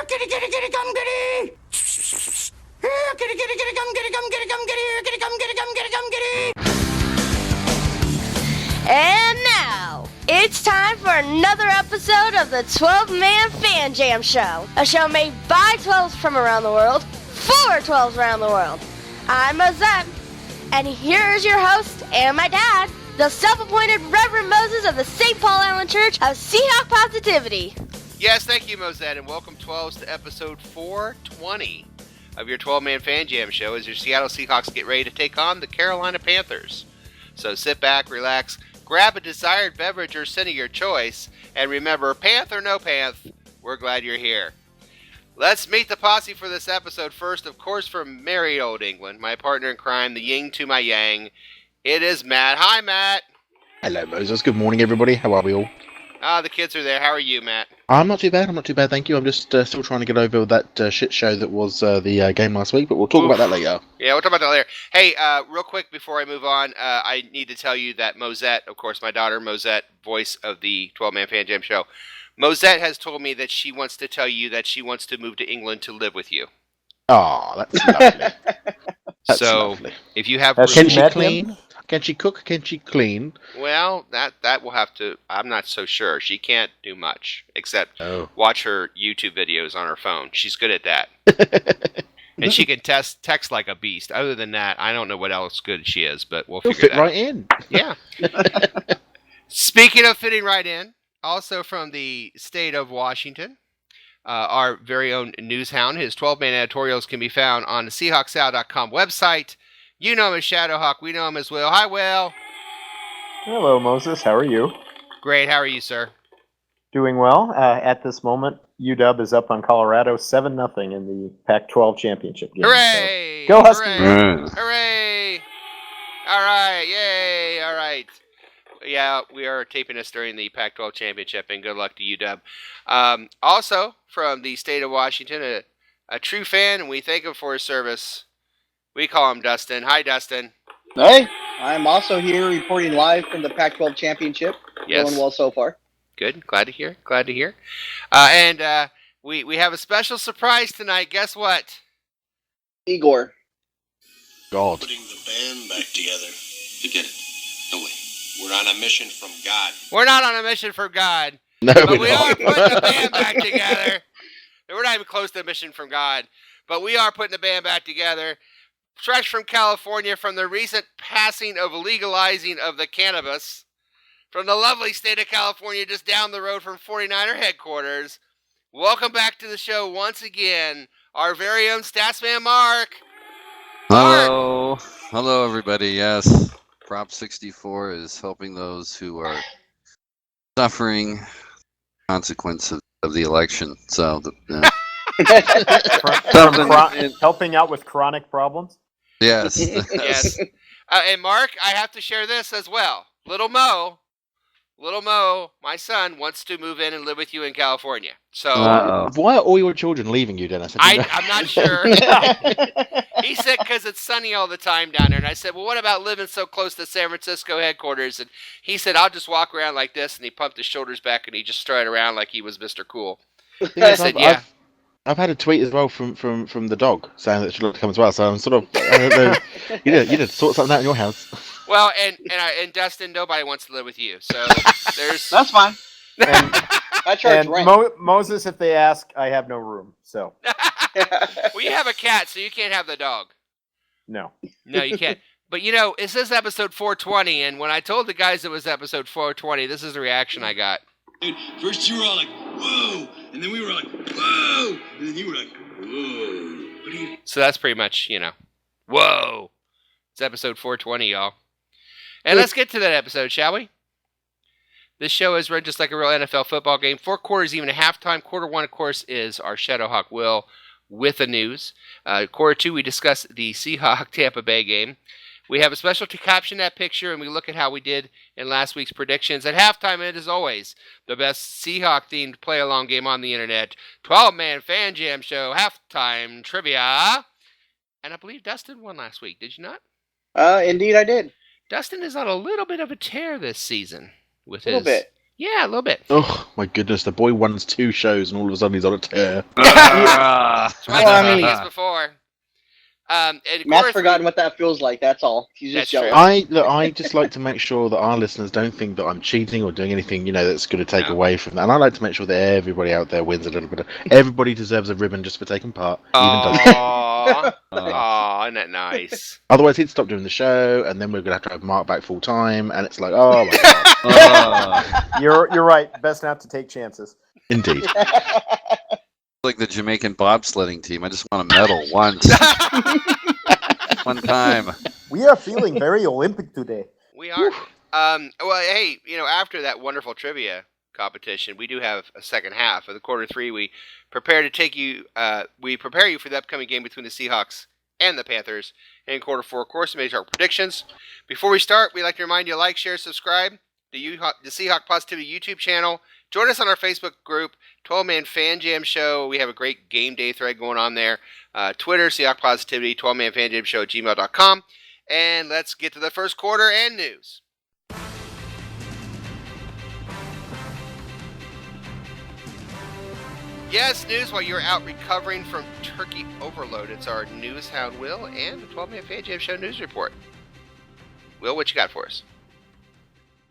Kitty, kitty, kitty, come kitty! Here, kitty, kitty, kitty, come kitty, come kitty, come kitty, here, kitty, come kitty, come kitty, come kitty! And now, it's time for another episode of the 12-Man Fan Jam Show. A show made by 12s from around the world, for 12s around the world. I'm Mosette, and here's your host and my dad, the self-appointed Reverend Moses of the St. Paul Island Church of Seahawk Positivity. Yes, thank you, Mosette, and welcome 12s to episode 420 of your 12-Man Fan Jam Show as your Seattle Seahawks get ready to take on the Carolina Panthers. So sit back, relax, grab a desired beverage or sin of your choice, and remember, Panth or no Panth, we're glad you're here. Let's meet the posse for this episode. First, of course, from merry old England, my partner in crime, the yin to my yang, it is Matt. Hi, Matt. Hello, Moses. Good morning, everybody. How are we all? The kids are there. How are you, Matt? I'm not too bad, thank you. I'm just still trying to get over that shit show that was the game last week, but we'll talk about that later. Yeah, we'll talk about that later. Hey, real quick before I move on, I need to tell you that Mosette, of course, my daughter Mosette, voice of the 12-Man Fan Jam Show, Mosette has told me that she wants to tell you that she wants to move to England to live with you. Oh, that's lovely. That's so, lovely. If you have... Can she clean? Can she cook? Can she clean? Well, that will have to... I'm not so sure. She can't do much except watch her YouTube videos on her phone. She's good at that. And she can text like a beast. Other than that, I don't know what else good she is, but we'll figure that out. Fit right in. Yeah. Speaking of fitting right in, also from the state of Washington, our very own news hound, his 12-man editorials can be found on the SeahawksSal.com website. You know him as Shadowhawk. We know him as Will. Hi, Will. Hello, Moses. How are you? Great. How are you, sir? Doing well. At this moment, UW is up on Colorado 7-0 in the Pac-12 championship game. Hooray! So, go Huskies! Hooray! Hooray! All right. Yay! All right. Yeah, we are taping this during the Pac-12 championship, and good luck to UW. Also, from the state of Washington, a true fan, and we thank him for his service. We call him Dustin. Hi, Dustin. Hey, I'm also here reporting live from the Pac-12 championship. Yes. Going well so far. Good. Glad to hear. And we have a special surprise tonight. Guess what? Igor. God. Putting the band back together. Forget it. No way. We're on a mission from God. We're not on a mission from God. No, but we are putting the band back together. We're not even close to a mission from God. But we are putting the band back together. Fresh from California, from the recent passing of legalizing of the cannabis, from the lovely state of California just down the road from 49er headquarters. Welcome back to the show once again, our very own Statsman Mark. Hello. Hello, everybody. Yes, Prop 64 is helping those who are suffering consequences of the election. So, helping out with chronic problems? yes. Yes. And Mark, I have to share this as well. Little Mo, my son, wants to move in and live with you in California. So why are all your children leaving you, Dennis? I'm not sure. He said because it's sunny all the time down there. And I said, well, what about living so close to San Francisco headquarters? And he said, I'll just walk around like this. And he pumped his shoulders back and he just strutted around like he was Mr. Cool. I said, yeah. I've had a tweet as well from the dog saying that she'd like to come as well. So I'm sort of, I don't know, you did sort something out in your house. Well, and Dustin, nobody wants to live with you. So there's That's fine. And, I charge and rent. Moses, if they ask, I have no room. So well, you have a cat, so you can't have the dog. no. No, you can't. But it says episode 420, and when I told the guys it was episode 420, this is the reaction I got. Dude, first you were all like, whoa, and then we were like, whoa, and then you were like, whoa. What are you... So that's pretty much, whoa. It's episode 420, y'all. And let's get to that episode, shall we? This show is run just like a real NFL football game. 4 quarters, even a halftime. Quarter 1, of course, is our Shadowhawk Will with the news. Quarter 2, we discuss the Seahawk-Tampa Bay game. We have a special to caption that picture, and we look at how we did in last week's predictions. At halftime, it is always the best Seahawk-themed play-along game on the internet. 12-Man Fan Jam Show, halftime trivia. And I believe Dustin won last week. Did you not? Indeed I did. Dustin is on a little bit of a tear this season with A little bit. Yeah, a little bit. Oh my goodness, the boy runs 2 shows and all of a sudden he's on a tear. That's why Well, I he's mean- this before. And of Matt's course, forgotten what that feels like. That's all. He's just That's true. jealous. I just like to make sure that our listeners don't think that I'm cheating or doing anything, that's going to take away from that. And I like to make sure that everybody out there wins a little bit. Everybody deserves a ribbon just for taking part. Even Dustin. Aw, isn't that nice? Otherwise, he'd stop doing the show, and then we're going to have Mark back full time, and it's like, oh my god. You're right. Best not to take chances. Indeed. Like the Jamaican bobsledding team. I just want a medal once. One time. We are feeling very Olympic today. We are. Well, hey, after that wonderful trivia competition, we do have a second half of the quarter 3. We prepare you for the upcoming game between the Seahawks and the Panthers. And in quarter 4, of course, we made our predictions. Before we start, we'd like to remind you to like, share, subscribe to the Seahawk Positivity YouTube channel. Join us on our Facebook group, 12-Man Fan Jam Show. We have a great game day thread going on there. Twitter, Seahawk Positivity, 12-Man Fan Jam Show, gmail.com. And let's get to the first quarter and news. Yes, news while you're out recovering from turkey overload. It's our News Hound Will and the 12-Man Fan Jam Show news report. Will, what you got for us?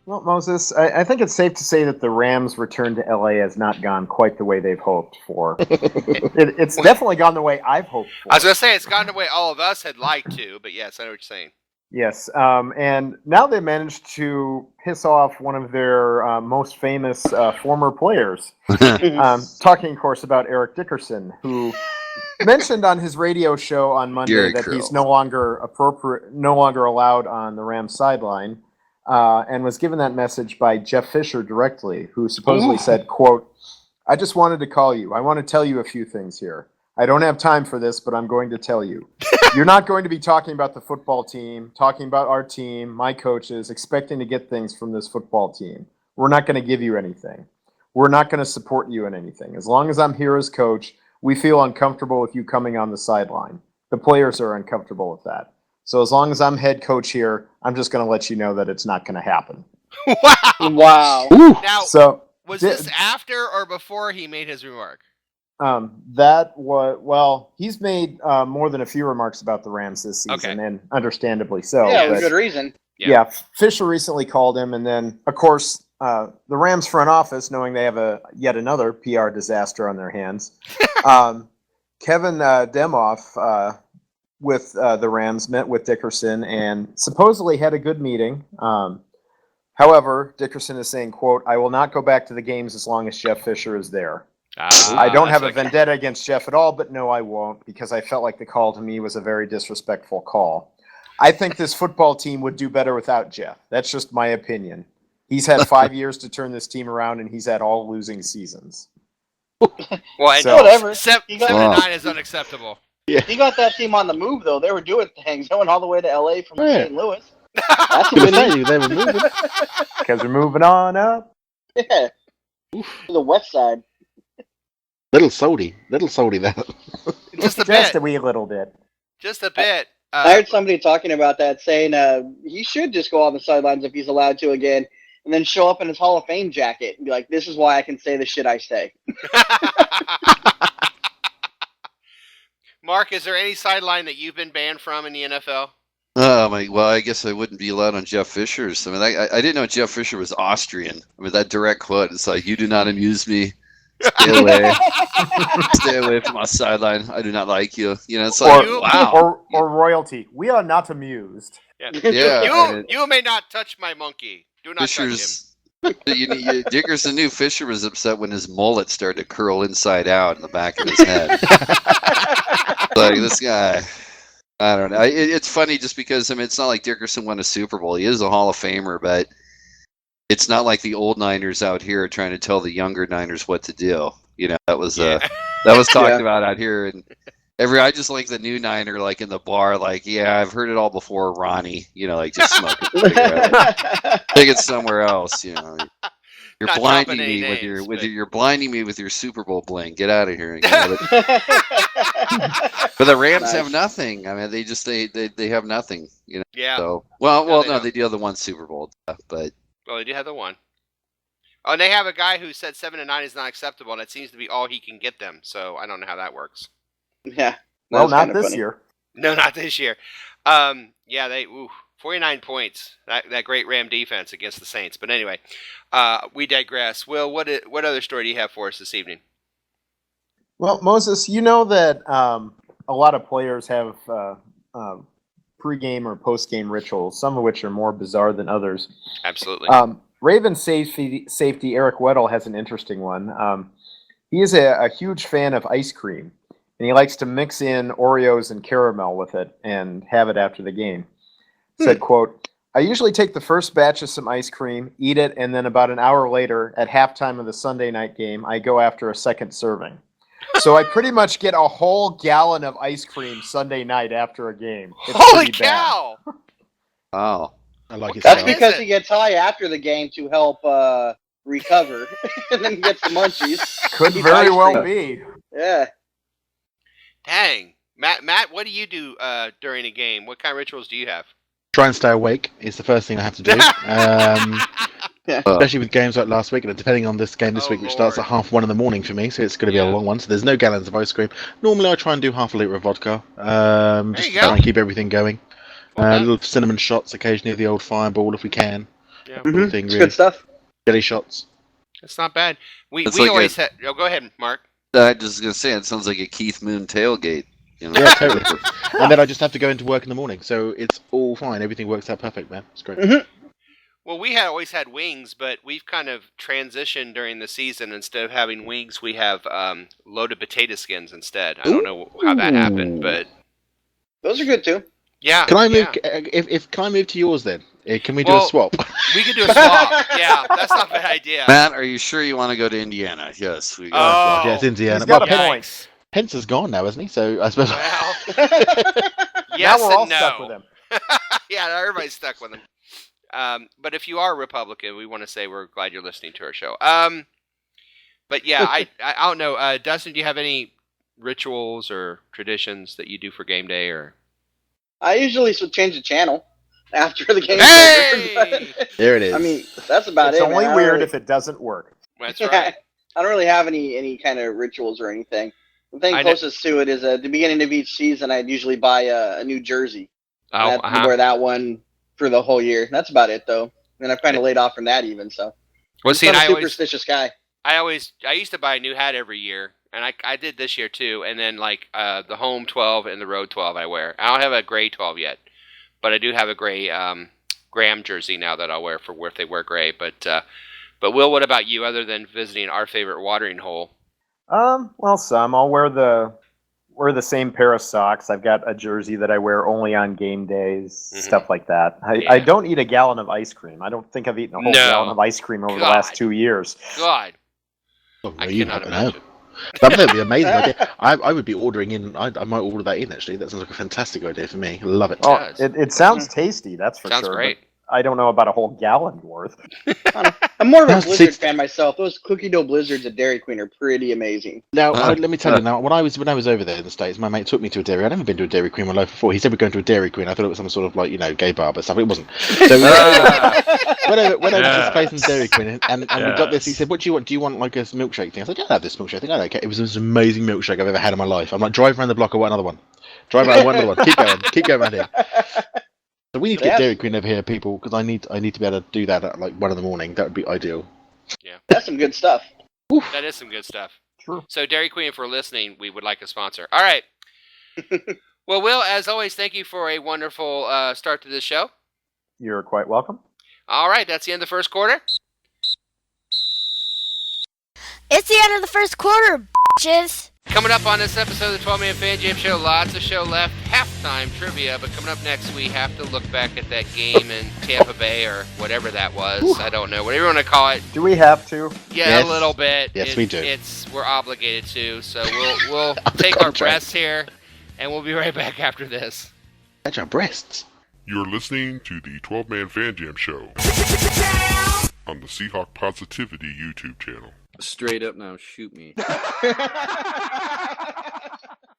Well, Moses, I think it's safe to say that the Rams' return to LA has not gone quite the way they've hoped for. It's definitely gone the way I've hoped for. I was going to say, it's gone the way all of us had liked to, but yes, I know what you're saying. Yes, and now they managed to piss off one of their most famous former players. Talking, of course, about Eric Dickerson, who mentioned on his radio show on Monday that he's no longer allowed on the Rams sideline. And was given that message by Jeff Fisher directly, who supposedly said, quote, "I just wanted to call you. I want to tell you a few things here. I don't have time for this, but I'm going to tell you. You're not going to be talking about the football team, talking about our team, my coaches, expecting to get things from this football team. We're not going to give you anything. We're not going to support you in anything. As long as I'm here as coach, we feel uncomfortable with you coming on the sideline. The players are uncomfortable with that. So as long as I'm head coach here, I'm just going to let you know that it's not going to happen." Wow. Now, So was this after or before he made his remark? he's made more than a few remarks about the Rams this season, and understandably so. Yeah, with good reason. Yeah, Fisher recently called him, and then, of course, the Rams front office, knowing they have yet another PR disaster on their hands, Kevin Demoff with the Rams met with Dickerson and supposedly had a good meeting. However, Dickerson is saying, quote, "I will not go back to the games as long as Jeff Fisher is there. I don't have a vendetta against Jeff at all, but no, I won't, because I felt like the call to me was a very disrespectful call. I think this football team would do better without Jeff. That's just my opinion. He's had 5 years to turn this team around, and he's had all losing seasons." Well, So- Whatever. 7 to 9 is unacceptable. He got that team on the move, though. They were doing things. They went all the way to LA from Yeah. St. Louis. That's a They good were moving. Because we're moving on up. Yeah. To the west side. Little salty that. Just a Just a bit. wee little bit. Just a bit. I heard somebody talking about that, saying he should just go on the sidelines if he's allowed to again, and then show up in his Hall of Fame jacket and be like, "This is why I can say the shit I say." Mark, is there any sideline that you've been banned from in the NFL? Well, I guess I wouldn't be allowed on Jeff Fisher's. I mean, I didn't know Jeff Fisher was Austrian. I mean, that direct quote, it's like, "You do not amuse me. Stay away. Stay away from my sideline. I do not like you." It's like, wow. Or royalty. We are not amused. Yeah. You may not touch my monkey. Do not touch him. Dickerson knew Fisher was upset when his mullet started to curl inside out in the back of his head. Like, this guy, I don't know. It's funny just because, I mean, it's not like Dickerson won a Super Bowl. He is a Hall of Famer, but it's not like the old Niners out here trying to tell the younger Niners what to do. That was talked about out here, and I just like the new Niner, like in the bar, like, "Yeah, I've heard it all before, Ronnie." Like, just smoking a cigarette. Take it somewhere else. You're Not blinding dropping any me names, you're blinding me with your Super Bowl bling. Get out of here. But the Rams have nothing. I mean, they have nothing. Yeah. So No, no, they do have the one Super Bowl, but Well, they do have the one. Oh, and they have a guy who said 7-9 is not acceptable, and it seems to be all he can get them. So I don't know how that works. Yeah. Well, not this year. No, not this year. They 49 points. That great Ram defense against the Saints. But anyway, we digress. Will, what other story do you have for us this evening? Well, Moses, you know that a lot of players have pre-game or post-game rituals, some of which are more bizarre than others. Absolutely. Ravens safety Eric Weddle has an interesting one. He is a huge fan of ice cream, and he likes to mix in Oreos and caramel with it and have it after the game. Said, quote, "I usually take the first batch of some ice cream, eat it, and then about an hour later, at halftime of the Sunday night game, I go after a second serving. So I pretty much get a whole gallon of ice cream Sunday night after a game. It's Holy pretty bad." cow! Oh. I like it. That's What because is it? he gets high after the game to help recover, and then gets the munchies. Could Eat very ice well cream. be. Yeah. Dang. Matt, what do you do during a game? What kind of rituals do you have? Try and stay awake is the first thing I have to do. Especially with games like last week, and depending on this game this Oh, week, which starts at Lord. 1:30 in the morning for me, so it's going to be Yeah. a long one. So there's no gallons of ice cream. Normally, I try and do half a liter of vodka, just you to go. try and keep everything going. Well done. Little cinnamon shots, occasionally the old fireball if we can. Yeah. Little Mhm. thing, It's really. good stuff. Jelly shots. It's not bad. We It's like always had. Oh, go ahead, Mark. I was just gonna say it sounds like a Keith Moon tailgate. You know? Yeah, totally. And then I just have to go into work in the morning, so it's all fine. Everything works out perfect, man. It's great. Well, we had always had wings, but we've kind of transitioned during the season. Instead of having wings, we have loaded potato skins instead. I don't know how that happened, but Those are good too. yeah. Can I move? yeah. If can I move to yours then? Can we do Well, a swap? We could do a swap. Yeah, that's not a bad idea. Matt, are you sure you want to go to Indiana? Yes, we go. Oh, yeah, it's Indiana. He's got Well, a point. Yikes. Pence is gone now, isn't he? So I suppose. Well, Now yes we're all and no. stuck with him. Yeah, everybody's stuck with him. But if you are a Republican, we want to say we're glad you're listening to our show. But yeah, I don't know. Dustin, do you have any rituals or traditions that you do for game day? Or I usually change the channel after the game. Hey! There it is. I mean, that's about It's it. only man. I don't weird really- if it doesn't work. That's Yeah, right. I don't really have any kind of rituals or anything. The thing I know- closest to it is at the beginning of each season, I'd usually buy a new jersey. Oh, And I'd wear that one for the whole year. That's about it, though. And I've kind of laid off from that even. So, Well, see, I'm and a superstitious guy. I used to buy a new hat every year, and I did this year too. And then like the home 12 and the road 12 I wear. I don't have a gray 12 yet, but I do have a gray Graham jersey now that I'll wear for if they wear gray. But Will, what about you? Other than visiting our favorite watering hole? Well, some. I'll wear the same pair of socks. I've got a jersey that I wear only on game days, Mhm. stuff like that. Yeah. I don't eat a gallon of ice cream. I don't think I've eaten a whole No. gallon of ice cream over the God. last 2 years. God, Oh, I you cannot never know. imagine. That would be amazing. Idea. I would be ordering in. I might order that in actually. That sounds like a fantastic idea for me. Love it. Oh, does. it sounds tasty, that's for Sounds sure. great. But I don't know about a whole gallon worth. I'm more of a That's Blizzard 60. fan myself. Those cookie dough blizzards at Dairy Queen are pretty amazing. Now, let me tell you. Now, when I was over there in the States, my mate took me to a dairy. I'd never been to a Dairy Queen in my life before. He said we're going to a Dairy Queen. I thought it was some sort of like gay bar, but stuff. It wasn't. So we went over to this place in Dairy Queen, and we got this. He said, "What do you want? Do you want like a milkshake thing?" I said, "Yeah, I'll have this milkshake thing. I don't care." It was the most amazing milkshake I've ever had in my life. I'm like, drive around the block, I want another one. Drive around, I want another one. Keep going around here. So we need to get Yeah. Dairy Queen over here, people, because I need to be able to do that at like 1 a.m. That would be ideal. That's some good stuff. That is some good stuff. True. So Dairy Queen, if we're listening, we would like a sponsor. All right. Well, Will, as always, thank you for a wonderful start to the show. You're quite welcome. All right, that's the end of the first quarter. It's the end of the first quarter, bitches. Coming up on this episode of the 12-Man Fan Jam Show, lots of show left, halftime trivia, but coming up next, we have to look back at that game in Tampa Bay or whatever that was. Whew. I don't know, whatever you want to call it. Do we have to? Yeah, Yes. a little bit. Yes, we do. We're obligated to, so we'll take our Contract. breaths here, and we'll be right back after this. Catch our breasts. You're listening to the 12-Man Fan Jam Show on the Seahawk Positivity YouTube channel. Straight up now, shoot me.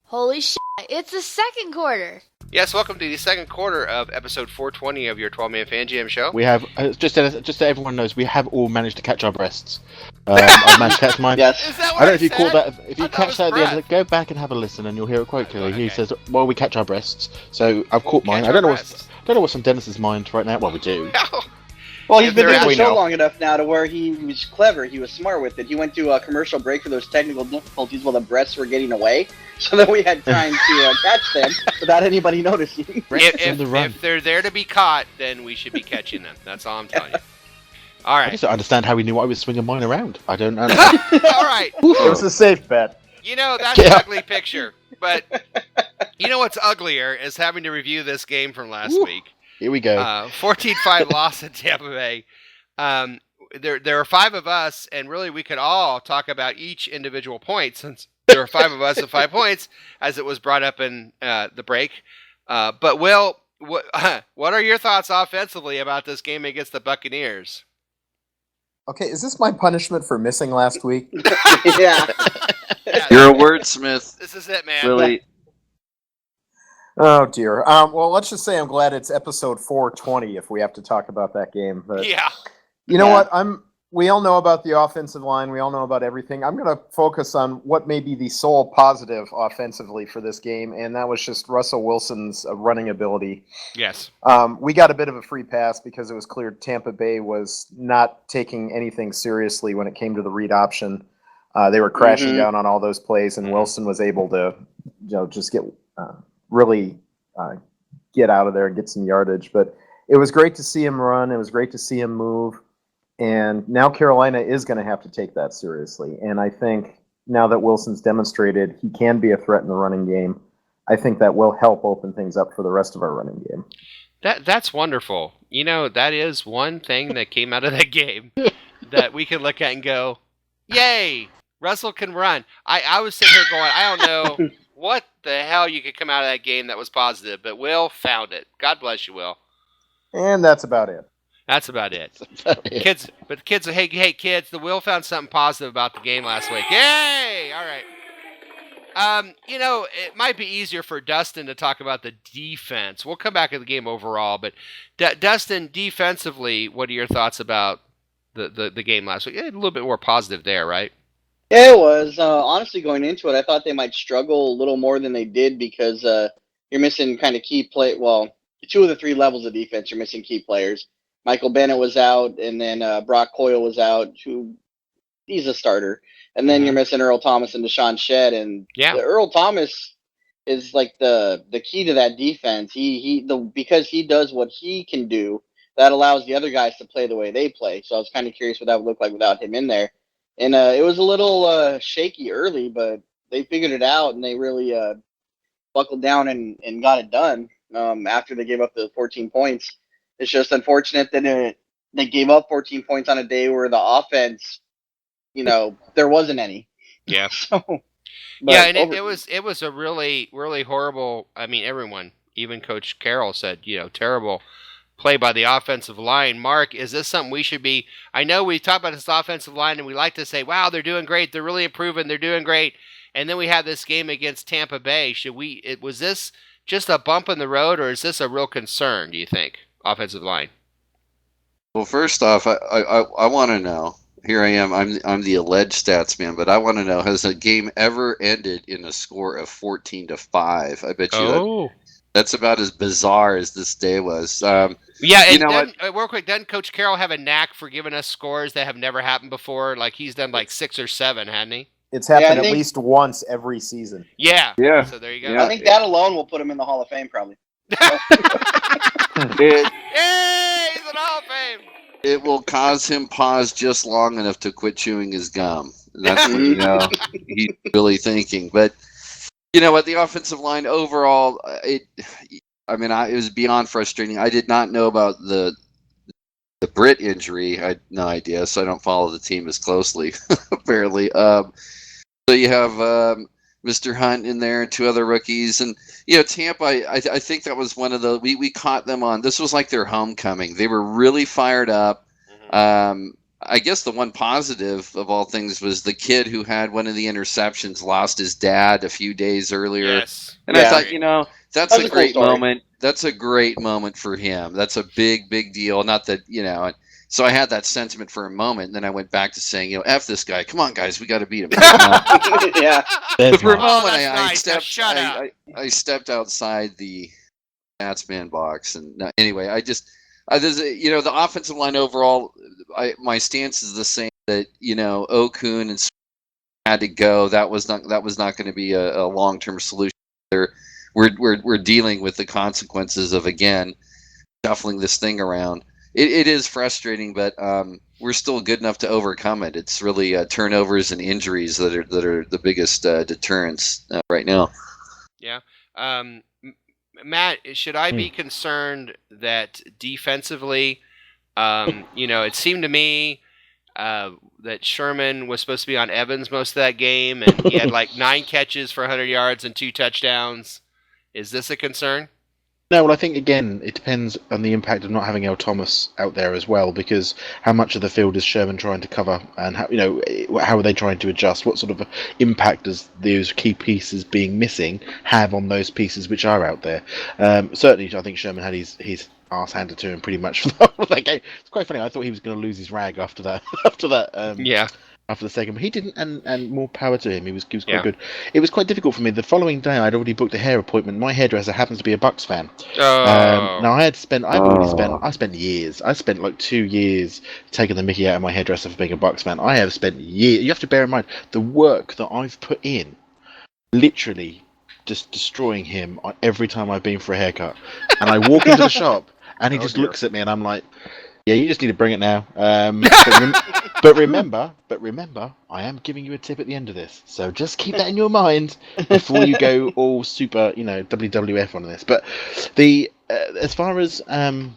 Holy shit, it's the second quarter. Yes, welcome to the second quarter of episode 420 of your 12-man Fan Jam show. We have, just so everyone knows, we have all managed to catch our breasts. I've managed to catch mine. Yes. Is that what I don't know if you said? caught that. If I you thought it catch was that at the end, breath. go back and have a listen, and you'll hear it quite clearly. He Okay. says, "Well, we catch our breasts." So I've caught mine. Catch I don't our know breasts. what's on Dennis's mind right now. Well, we do. Well, he's been They're doing the actually- show long enough now to where he was clever. He was smart with it. He went to a commercial break for those technical difficulties while the breasts were getting away, so that we had time to catch them without anybody noticing. Breasts on the run. If they're there to be caught, then we should be catching them. That's all I'm telling you. All I right. just don't understand how he knew I was swinging mine around. I don't know. All right. It was a safe bet. You know, that's Yeah. an ugly picture. But you know what's uglier is having to review this game from last week. Here we go. 14-5 loss in Tampa Bay. There are five of us, and really we could all talk about each individual point since there are five of us and 5 points, as it was brought up in the break. But Will, what are your thoughts offensively about this game against the Buccaneers? Okay, is this my punishment for missing last week? Yeah. Yeah, You're a wordsmith, this is it, man. Willie. Oh dear. Well, let's just say I'm glad it's episode 420 if we have to talk about that game. But Yeah. you know Yeah. what? We all know about the offensive line. We all know about everything. I'm going to focus on what may be the sole positive offensively for this game, and that was just Russell Wilson's running ability. Yes. We got a bit of a free pass because it was clear Tampa Bay was not taking anything seriously when it came to the read option. They were crashing down on all those plays, and Wilson was able to, just get really get out of there and get some yardage. But it was great to see him run. It was great to see him move. And now Carolina is going to have to take that seriously. And I think now that Wilson's demonstrated he can be a threat in the running game, I think that will help open things up for the rest of our running game. That's wonderful. You know, that is one thing that came out of that game that we can look at and go, yay, Russell can run. I was sitting here going, I don't know what the hell you could come out of that game that was positive, but Will found it. God bless you, Will. And that's about it. That's about it. Kids, hey kids, the Will found something positive about the game last week. Yay! All right. It might be easier for Dustin to talk about the defense. We'll come back to the game overall, but Dustin, defensively, what are your thoughts about the game last week? A little bit more positive there, right? Yeah, it was. Honestly, going into it, I thought they might struggle a little more than they did because you're missing kind of key play. Well, 2 of the 3 levels of defense, you're missing key players. Michael Bennett was out, and then Brock Coyle was out. He's a starter. And then you're missing Earl Thomas and Deshaun Shedd. And Earl Thomas is like the key to that defense. Because he does what he can do, that allows the other guys to play the way they play. So I was kind of curious what that would look like without him in there. And it was a little shaky early, but they figured it out, and they really buckled down and got it done after they gave up the 14 points. It's just unfortunate that they gave up 14 points on a day where the offense, there wasn't any. Yeah. And it was a really, really horrible. I mean, everyone, even Coach Carroll said, terrible play by the offensive line. Mark, is this something we should be? I know we talk about this offensive line, and we like to say, "Wow, they're doing great. They're really improving. They're doing great." And then we have this game against Tampa Bay. Was this just a bump in the road, or is this a real concern? Do you think? Offensive line. Well, first off, I want to know. Here I am. I'm the alleged stats man, but I want to know: has a game ever ended in a score of 14-5? I bet you that's about as bizarre as this day was. Real quick, doesn't Coach Carroll have a knack for giving us scores that have never happened before? Like he's done like 6 or 7, hadn't he? It's happened at least once every season. Yeah. Yeah. So there you go. Yeah. I think that alone will put him in the Hall of Fame, probably. Yay! He's in the Hall of Fame. It will cause him pause just long enough to quit chewing his gum. That's what he's really thinking. But you know what? The offensive line overall, it was beyond frustrating. I did not know about the Britt injury. I had no idea, so I don't follow the team as closely, apparently. So you have Mr. Hunt in there, 2 other rookies, and Tampa. I think that was one of the we caught them on. This was like their homecoming. They were really fired up. I guess the one positive of all things was the kid who had one of the interceptions lost his dad a few days earlier. Yes. And I thought, that's That was a a cool great story. moment. That's a great moment for him. That's a big deal. Not that, so I had that sentiment for a moment, and then I went back to saying, F this guy. Come on, guys, we got to beat him. Yeah. But for a Oh, moment, that's I nice. Now stepped. shut up. I stepped outside the Batsman box, and anyway, the offensive line overall, my stance is the same. That Okun and had to go. That was not going to be a long-term solution. We're dealing with the consequences of, again, shuffling this thing around. It is frustrating, but we're still good enough to overcome it. It's really turnovers and injuries that are the biggest deterrents right now. Yeah. Matt, should I be concerned that defensively, it seemed to me that Sherman was supposed to be on Evans most of that game, and he had like 9 catches for 100 yards and 2 touchdowns. Is this a concern? No, well, I think, again, it depends on the impact of not having El Thomas out there as well, because how much of the field is Sherman trying to cover, and how are they trying to adjust? What sort of impact does those key pieces being missing have on those pieces which are out there? Certainly, I think Sherman had his arse handed to him pretty much for that game. It's quite funny. I thought he was going to lose his rag after that. After the second, but he didn't, and more power to him. He was quite good. It was quite difficult for me. The following day, I'd already booked a hair appointment. My hairdresser happens to be a Bucks fan. Now I spent years. I spent like 2 years taking the mickey out of my hairdresser for being a Bucks fan. I have spent years. You have to bear in mind the work that I've put in, literally just destroying him every time I've been for a haircut. And I walk into the shop, and he just looks at me, and I'm like, "Yeah, you just need to bring it now." But remember, I am giving you a tip at the end of this, so just keep that in your mind before you go all super, WWF on this. But as far as the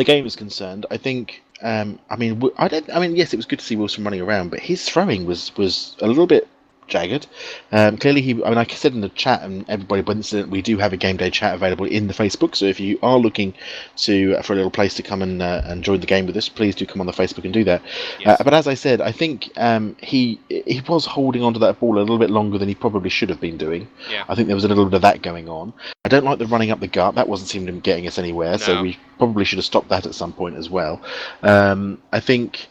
game is concerned, I think, yes, it was good to see Wilson running around, but his throwing was a little bit jagged. Clearly, like I said in the chat, and everybody, by incident, we do have a game day chat available in the Facebook. So if you are looking for a little place to come and join the game with us, please do come on the Facebook and do that. Yes. But as I said, I think he was holding onto that ball a little bit longer than he probably should have been doing. Yeah. I think there was a little bit of that going on. I don't like the running up the gut. That wasn't seeming to be getting us anywhere. So we probably should have stopped that at some point as well. I think.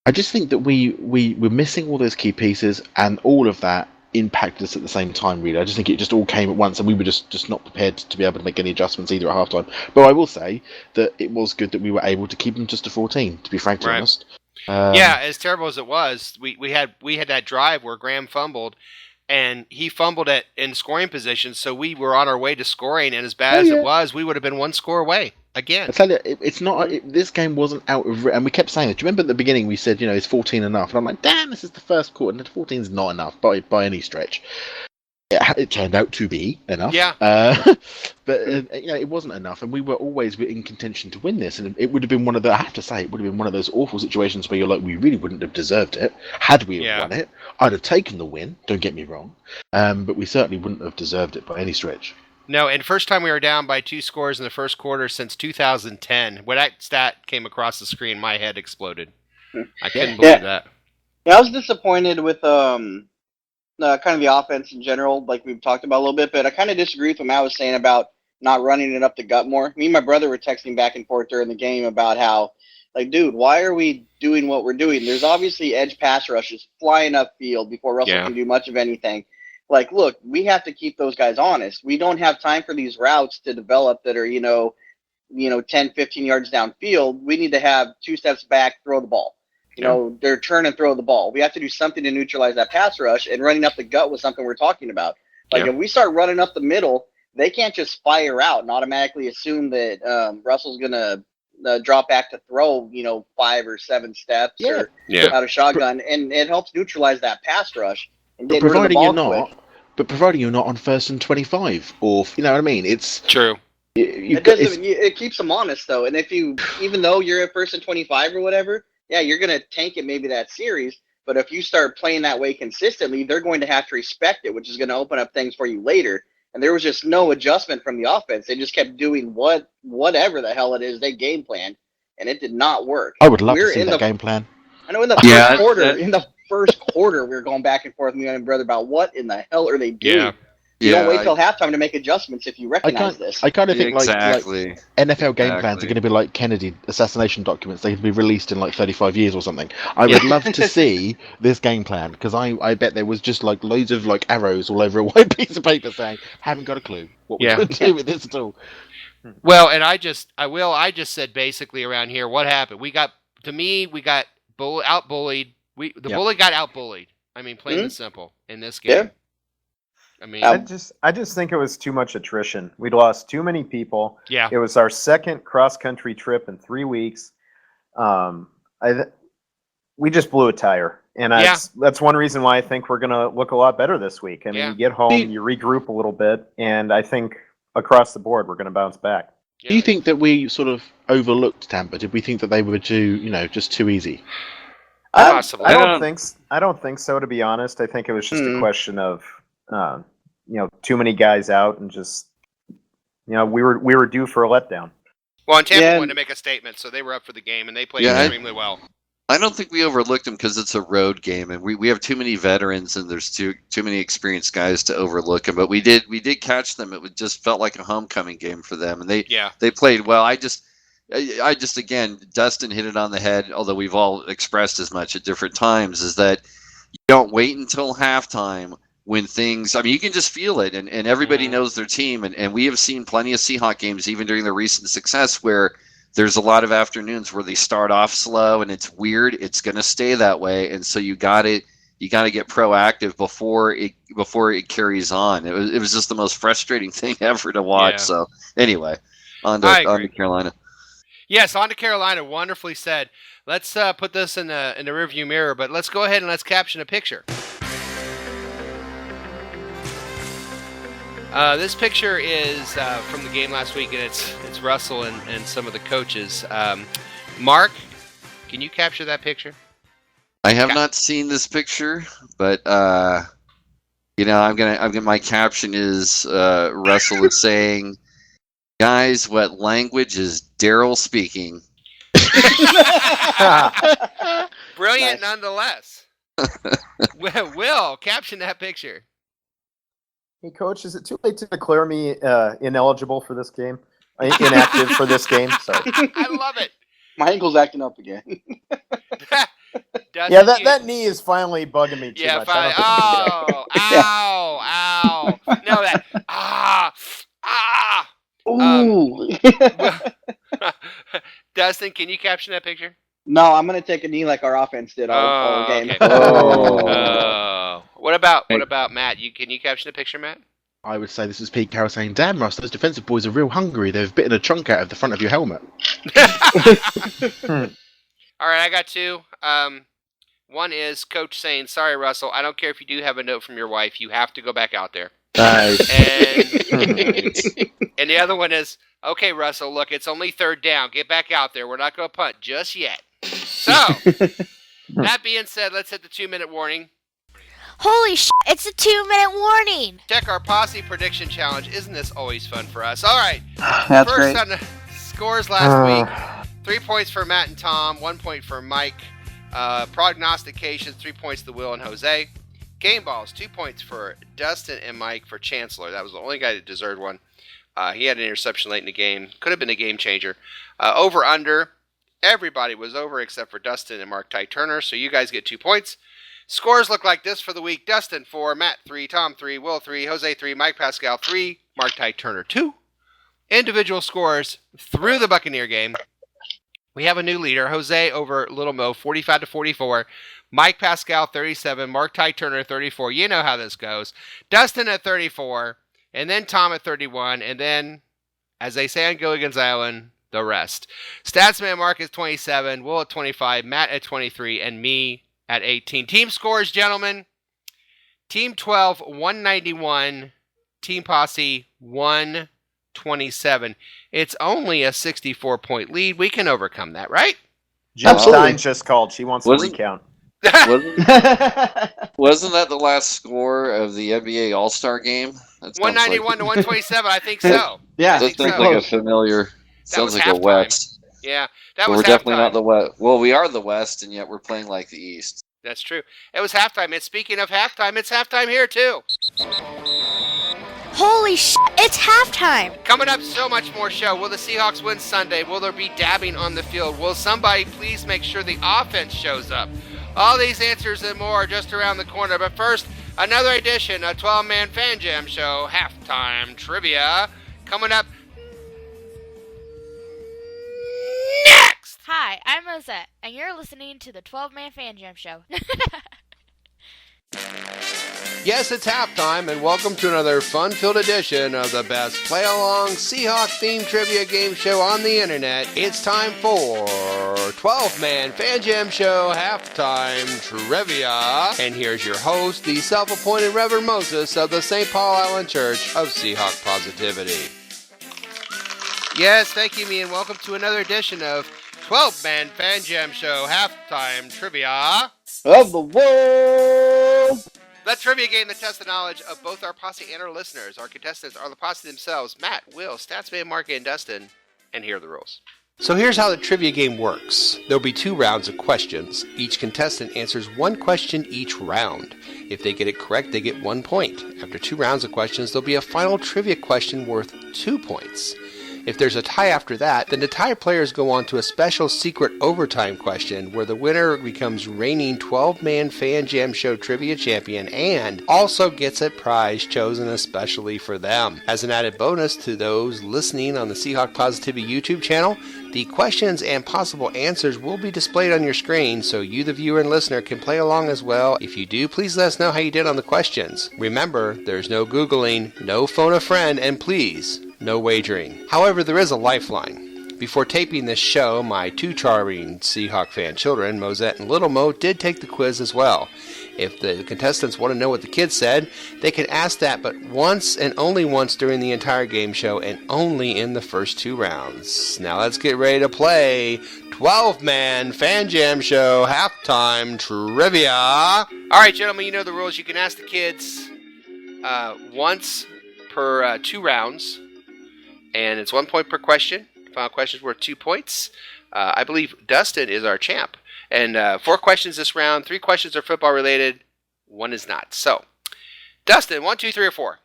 I just think that we were missing all those key pieces, and all of that impacted us at the same time, really. I just think it just all came at once, and we were just not prepared to be able to make any adjustments either at halftime. But I will say that it was good that we were able to keep them just to 14, to be frankly honest. As terrible as it was, we had that drive where Graham fumbled, and he fumbled in scoring position, so we were on our way to scoring, and as bad as it was, we would have been 1 score away. Again, I tell you, it's not. This game wasn't out of, and we kept saying it. Do you remember at the beginning we said, is 14 enough? And I'm like, damn, this is the first quarter, and 14 is not enough by any stretch. It turned out to be enough. Yeah. But it wasn't enough, and we were always in contention to win this. And it would have been one of those awful situations where you're like, we really wouldn't have deserved it had we won it. I'd have taken the win. Don't get me wrong, but we certainly wouldn't have deserved it by any stretch. No, and first time we were down by 2 scores in the first quarter since 2010. When that stat came across the screen, my head exploded. I couldn't believe that. Yeah, I was disappointed with kind of the offense in general, like we've talked about a little bit, but I kind of disagree with what Matt was saying about not running it up the gut more. Me and my brother were texting back and forth during the game about how, like, dude, why are we doing what we're doing? There's obviously edge pass rushes flying upfield before Russell can do much of anything. Like, look, we have to keep those guys honest. We don't have time for these routes to develop that are, 10, 15 yards downfield. We need to have 2 steps back, throw the ball. They're turn and throw the ball. We have to do something to neutralize that pass rush, and running up the gut was something we're talking about. Like, if we start running up the middle, they can't just fire out and automatically assume that Russell's going to drop back to throw, 5 or 7 steps or out of shotgun, and it helps neutralize that pass rush. But providing you're not on 1st and 25, or you know what I mean, it's true. It keeps them honest though, and even though you're at 1st and 25 or whatever, you're gonna tank it maybe that series. But if you start playing that way consistently, they're going to have to respect it, which is going to open up things for you later. And there was just no adjustment from the offense. They just kept doing whatever the hell it is they game planned, and it did not work. I would love to see that game plan. I know in the first quarter, we were going back and forth, me and my brother, about what in the hell are they doing? You don't wait till halftime to make adjustments if you recognize this. I kind of think Exactly. like NFL game plans are going to be like Kennedy assassination documents. They can be released in like 35 years or something. I would love to see this game plan because I bet there was just like loads of like arrows all over a white piece of paper saying, "Haven't got a clue what we're going to do with this at all." Well, and I just said basically around here what happened. We got out-bullied. The bully got out-bullied. I mean, plain and simple in this game. Yeah. I mean, I just think it was too much attrition. We'd lost too many people. Yeah. It was our second cross-country trip in 3 weeks. We just blew a tire. And that's one reason why I think we're going to look a lot better this week. I mean, you get home, you regroup a little bit, and I think across the board we're going to bounce back. Yeah. Do you think that we sort of overlooked Tampa? Did we think that they were just too easy? Possibly. I don't think so, to be honest. I think it was just a question of too many guys out and just we were due for a letdown. Well, and Tampa wanted to make a statement, so they were up for the game and they played extremely well. I don't think we overlooked them because it's a road game and we have too many veterans and there's too many experienced guys to overlook them. But we did catch them. It just felt like a homecoming game for them, and they played well. I just again, Dustin hit it on the head. Although we've all expressed as much at different times, is that you don't wait until halftime when things. I mean, you can just feel it, and everybody knows their team, and we have seen plenty of Seahawk games even during the recent success where there's a lot of afternoons where they start off slow and it's weird. It's going to stay that way, and so you got to get proactive before it carries on. It was just the most frustrating thing ever to watch. Yeah. So anyway, on to Carolina. Yes, on to Carolina. Wonderfully said. Let's put this in the rearview mirror, but let's go ahead and let's caption a picture. This picture is from the game last week, and it's Russell and some of the coaches. Mark, can you capture that picture? I have not seen this picture, but I'm gonna. My caption is Russell is saying, "Guys, what language is Daryl speaking?" Brilliant, nonetheless. Will caption that picture. Hey, Coach, is it too late to declare me ineligible for this game? Inactive for this game? Sorry. I love it. My ankle's acting up again. That knee is finally bugging me too much. Ow. No, that. Ooh. Dustin, can you caption that picture? No, I'm going to take a knee like our offense did all game. Okay. What about Matt? Can you caption the picture, Matt? I would say this is Pete Carroll saying, "Damn, Russ, those defensive boys are real hungry. They've bitten a chunk out of the front of your helmet." All right, I got two. One is Coach saying, "Sorry, Russell, I don't care if you do have a note from your wife. You have to go back out there." Nice. And the other one is, "Okay, Russell, look, it's only third down. Get back out there. We're not going to punt just yet." So, that being said, let's hit the 2-minute warning. Holy shit, it's a 2-minute warning. Check our posse prediction challenge. Isn't this always fun for us? All right. That's First great. on the scores last week. 3 points for Matt and Tom, 1 point for Mike. Prognostications, 3 points to Will and Jose. Game balls, 2 points for Dustin and Mike for Chancellor. That was the only guy that deserved one. He had an interception late in the game. Could have been a game changer. Over under. Everybody was over except for Dustin and Mark Ty Turner, so you guys get 2 points. Scores look like this for the week. Dustin 4, Matt 3, Tom 3, Will 3, Jose 3, Mike Pascal 3, Mark Ty Turner 2. Individual scores through the Buccaneer game. We have a new leader, Jose over Little Mo, 45-44. Mike Pascal 37, Mark Ty Turner 34. You know how this goes. Dustin at 34, and then Tom at 31, and then, as they say on Gilligan's Island, the rest. Statsman Mark is 27, Will at 25, Matt at 23, and me at 18. Team scores, gentlemen. Team 12, 191. Team Posse, 127. It's only a 64-point lead. We can overcome that, right? Jill Stein just called. She wants to recount. Wasn't that the last score of the NBA All-Star game? 191 to 127, I think so. Yeah. That sounds like a familiar. Sounds like a West. Yeah, that was we're definitely not halftime. the West. Well, we are the West, and yet we're playing like the East. That's true. It was halftime. And speaking of halftime, it's halftime here, too. Holy shit, it's halftime! Coming up, so much more show. Will the Seahawks win Sunday? Will there be dabbing on the field? Will somebody please make sure the offense shows up? All these answers and more are just around the corner. But first, another edition of 12-Man Fan Jam Show Halftime Trivia. Coming up next! Hi, I'm Rosette, and you're listening to the 12-Man Fan Jam Show. Yes, it's halftime, and welcome to another fun-filled edition of the best play-along Seahawk-themed trivia game show on the internet. It's time for 12-Man Fan Jam Show Halftime Trivia. And here's your host, the self-appointed Reverend Moses of the St. Paul Island Church of Seahawk Positivity. Yes, thank you, me, and welcome to another edition of 12-Man Fan Jam Show Halftime Trivia Of the world! The trivia game that tests the knowledge of both our posse and our listeners. Our contestants are the posse themselves, Matt, Will, Statsman, Mark, and Dustin. And here are the rules. So here's how the trivia game works. There'll be 2 rounds of questions. Each contestant answers 1 question each round. If they get it correct, they get 1 point. After 2 rounds of questions, there'll be a final trivia question worth 2 points. If there's a tie after that, then the tie players go on to a special secret overtime question where the winner becomes reigning 12-man Fan Jam Show trivia champion and also gets a prize chosen especially for them. As an added bonus to those listening on the Seahawk Positivity YouTube channel, the questions and possible answers will be displayed on your screen so you, the viewer and listener, can play along as well. If you do, please let us know how you did on the questions. Remember, there's no Googling, no phone a friend, and please, no wagering. However, there is a lifeline. Before taping this show, my 2 charming Seahawk fan children, Mosette and Little Mo, did take the quiz as well. If the contestants want to know what the kids said, they can ask that but once and only once during the entire game show and only in the first 2 rounds. Now let's get ready to play 12-Man Fan Jam Show Halftime Trivia. All right, gentlemen, you know the rules. You can ask the kids once per 2 rounds. And it's 1 point per question. Final question is worth 2 points. I believe Dustin is our champ. And 4 questions this round. 3 questions are football related. 1 is not. So, Dustin, 1, 2, 3, or 4?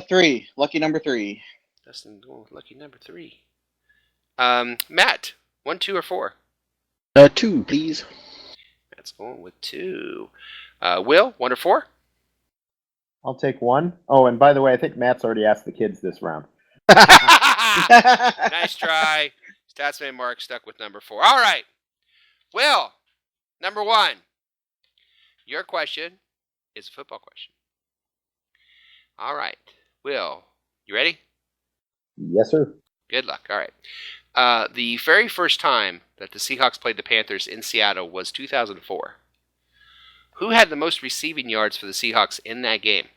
3. Lucky number 3. Dustin going with lucky number 3. Matt, 1, 2, or 4? 2, please. Matt's going with 2. Will, 1 or 4? I'll take 1. Oh, and by the way, I think Matt's already asked the kids this round. Nice try. Statsman Mark stuck with number 4. All right. Will, number 1. Your question is a football question. All right. Will, you ready? Yes, sir. Good luck. All right. The very first time that the Seahawks played the Panthers in Seattle was 2004. Who had the most receiving yards for the Seahawks in that game?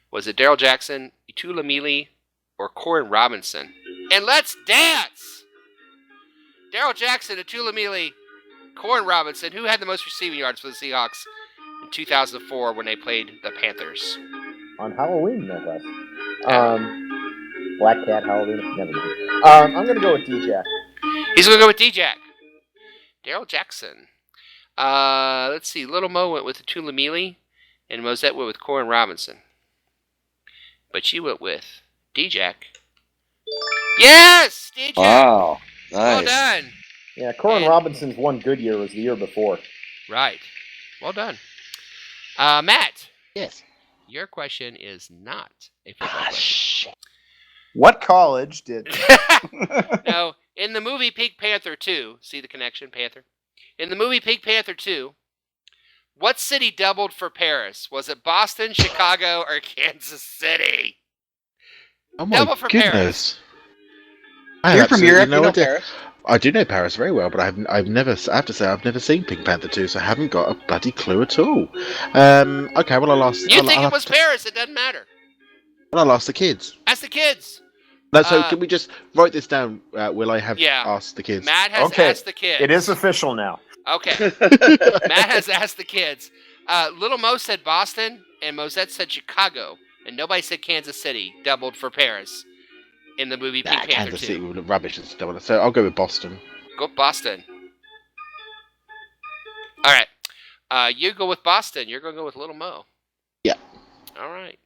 Was it Darrell Jackson, Itulamili, or Corin Robinson? And let's dance! Darrell Jackson, Itulamili, Corin Robinson. Who had the most receiving yards for the Seahawks in 2004 when they played the Panthers? On Halloween, no less. Black Cat Halloween. Never mind. I'm going to go with D-Jack. He's going to go with D-Jack. Darrell Jackson. Let's see. Little Mo went with Itulamili, and Mosette went with Corin Robinson. But she went with D-Jack. Yes! D-Jack! Wow. Nice. Well done. Yeah, Corin Robinson's one good year was the year before. Right. Well done. Matt. Yes. Your question is not a football question. What college did... No, in the movie Pink Panther 2, see the connection, Panther? In the movie Pink Panther 2, what city doubled for Paris? Was it Boston, Chicago, or Kansas City? Oh my Double for goodness! You're from Europe, you know Paris. I do know Paris very well, but I've never. I have to say, I've never seen Pink Panther 2, so I haven't got a bloody clue at all. Okay, well I'll ask. You think it was Paris? It doesn't matter. Well, I'll ask the kids. Ask the kids. No, so can we just write this down? Will I have asked the kids? Matt has asked the kids. It is official now. Okay. Matt has asked the kids. Little Mo said Boston, and Mosette said Chicago, and nobody said Kansas City. Doubled for Paris in the movie Pink Panther 2. Kansas City would look rubbish and double. So I'll go with Boston. Go Boston. All right. You go with Boston. You're going to go with Little Mo. Yeah. All right.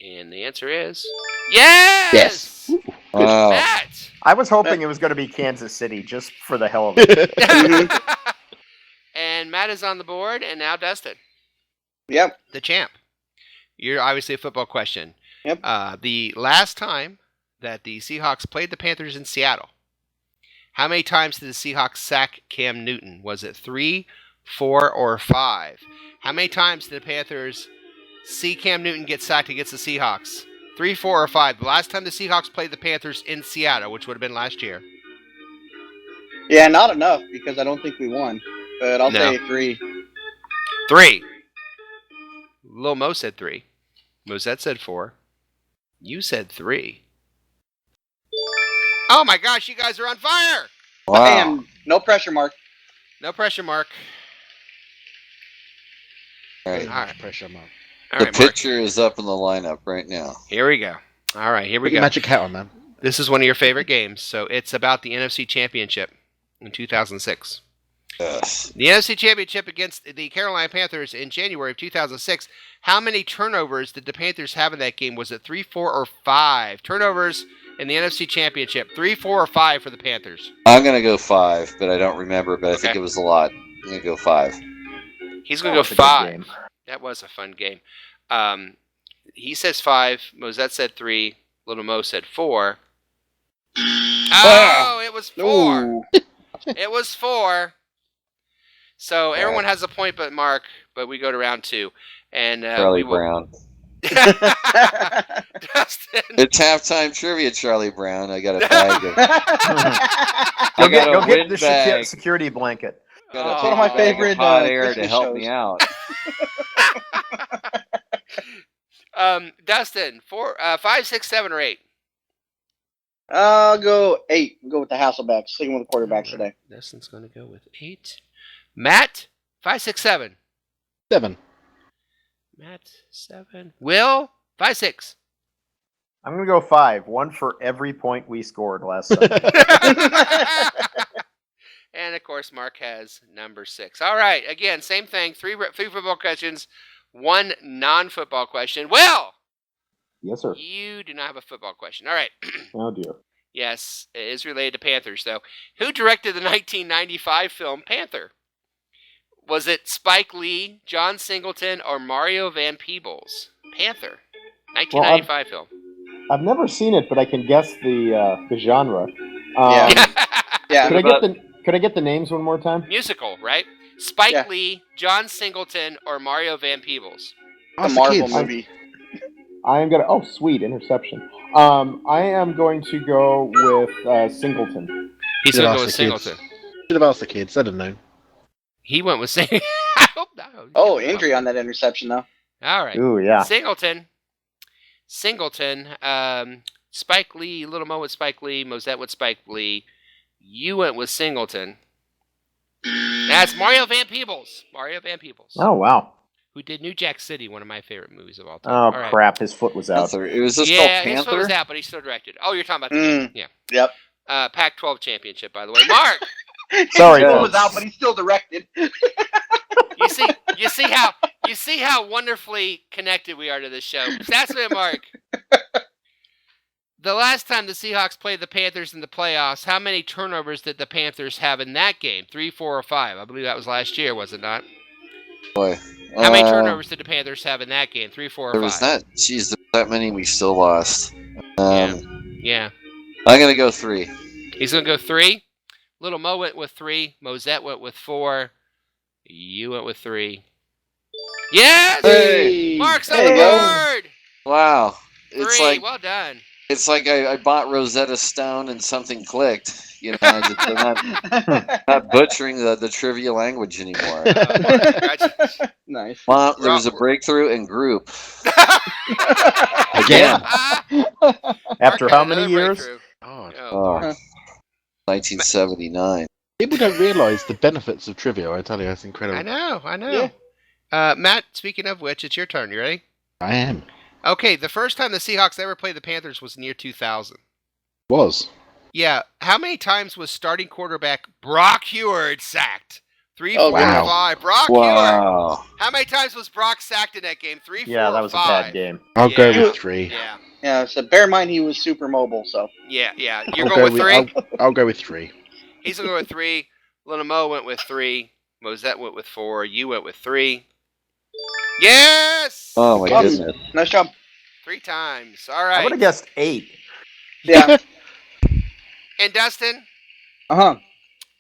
And the answer is yes! Wow. Matt! I was hoping it was going to be Kansas City just for the hell of it. And Matt is on the board, and now Dustin. Yep. The champ. You're obviously a football question. Yep. The last time that the Seahawks played the Panthers in Seattle, how many times did the Seahawks sack Cam Newton? Was it 3, 4, or 5? How many times did the Panthers see Cam Newton get sacked against the Seahawks? 3, 4, or 5? The last time the Seahawks played the Panthers in Seattle, which would have been last year. Yeah, not enough because I don't think we won. But I'll say 3. 3. Lil Mo said 3. Mosette said 4. You said 3. Oh my gosh, you guys are on fire! Wow. And no pressure, Mark. No pressure, Mark. All right. All right. Pressure, Mark. All The right, Mark. pitcher is up in the lineup right now. Here we go. All right, here we Put your go. magic hat on, man. This is one of your favorite games, so it's about the NFC Championship in 2006. Yes. The NFC Championship against the Carolina Panthers in January of 2006. How many turnovers did the Panthers have in that game? Was it 3, 4, or 5? Turnovers in the NFC Championship. 3, 4, or 5 for the Panthers? I'm going to go 5, but I don't remember, but I think Okay. it was a lot. I'm going to go 5. He's going to go That's a good 5. game. That was a fun game. He says 5. Mosette said 3. Little Mo said 4. Oh, it was 4. Ooh. It was 4. So everyone has a point but Mark, but we go to round 2. And Charlie we will... Brown. Dustin. It's halftime trivia, Charlie Brown. I got a bag of. Go get, got a go get the wind bag. security blanket. Got Oh. a It's one of my bag of favorite, hot air to Christmas help shows. me out. Dustin, 5, 6, 7, or 8. I'll go 8. We'll go with the Hasselbacks. Sticking with the quarterbacks today. Dustin's going to go with 8. Matt, 5, 6, 7. 7. Matt, 7. Will, 5, 6. I'm going to go 5. 1 for every point we scored last Sunday. And of course, Mark has number 6. All right, again, same thing. 3 football questions, 1 non-football question. Will, Yes, sir. you do not have a football question. All right. Oh, dear. Yes, it is related to Panthers, though. Who directed the 1995 film Panther? Was it Spike Lee, John Singleton, or Mario Van Peebles? Panther, 1995 film. I've never seen it, but I can guess the genre. Yeah. Yeah. Could I get the names one more time? Musical, right? Spike Yeah. Lee, John Singleton, or Mario Van Peebles? The Ask the Marvel kids. movie. I am gonna. Oh, sweet interception. I am going to go with Singleton. He's Should going have to go with asked the kids. Singleton. Should have asked the kids. I'd have known. He went with Singleton. I hope not. Oh, injury on that interception, though. All right. Ooh, yeah. Singleton. Spike Lee, Little Mo with Spike Lee, Mosette with Spike Lee. You went with Singleton. That's Mario Van Peebles. Mario Van Peebles. Oh, wow. Who did New Jack City, one of my favorite movies of all time. Oh, All right. crap. His foot was out. Panther. It was just Yeah, called his foot was Panther. out, but he still directed. Oh, you're talking about the Mm. yeah. Yep. Pac-12 championship, by the way. Mark, Sorry, He folks. was out, but he still directed. you see how wonderfully connected we are to this show. That's it, Mark. The last time the Seahawks played the Panthers in the playoffs, how many turnovers did the Panthers have in that game? 3, 4, or 5? I believe that was last year, was it not? Boy. How many turnovers did the Panthers have in that game? 3, 4, or 5? There was not. Jeez, there was that many we still lost. Yeah. I'm gonna go 3. He's going to go 3. Little Mo went with 3. Mosette went with 4. You went with 3. Yes! Hey! Mark's on There the you go. board! Wow. 3. It's like Well done. it's like I bought Rosetta Stone and something clicked. You know, I'm not butchering the trivia language anymore. Congratulations. Nice. Mom, there was a breakthrough in group. Again. After Mark how had many another years? breakthrough. Oh, Oh, 1979. people don't realise the benefits of trivia. I tell you, that's incredible. I know. Matt, speaking of which, it's your turn. You ready? I am. Okay, the first time the Seahawks ever played the Panthers was in the year 2000. Was. Yeah. How many times was starting quarterback Brock Heward sacked? 3, Oh, 4, wow. 5. Brock, you Wow. how many times was Brock sacked in that game? 3, 4, Yeah, that was 5. a bad game. I'll go Yeah. with 3. Yeah. Yeah, so bear in mind he was super mobile, so. Yeah. You're I'll going go with 3? I'll go with 3. He's going to go with 3. Little Mo went with 3. Mosette went with 4. You went with 3. Yes! Oh my goodness. Nice job. 3 times. All I right. would have guessed 8. Yeah. And Dustin, Uh-huh.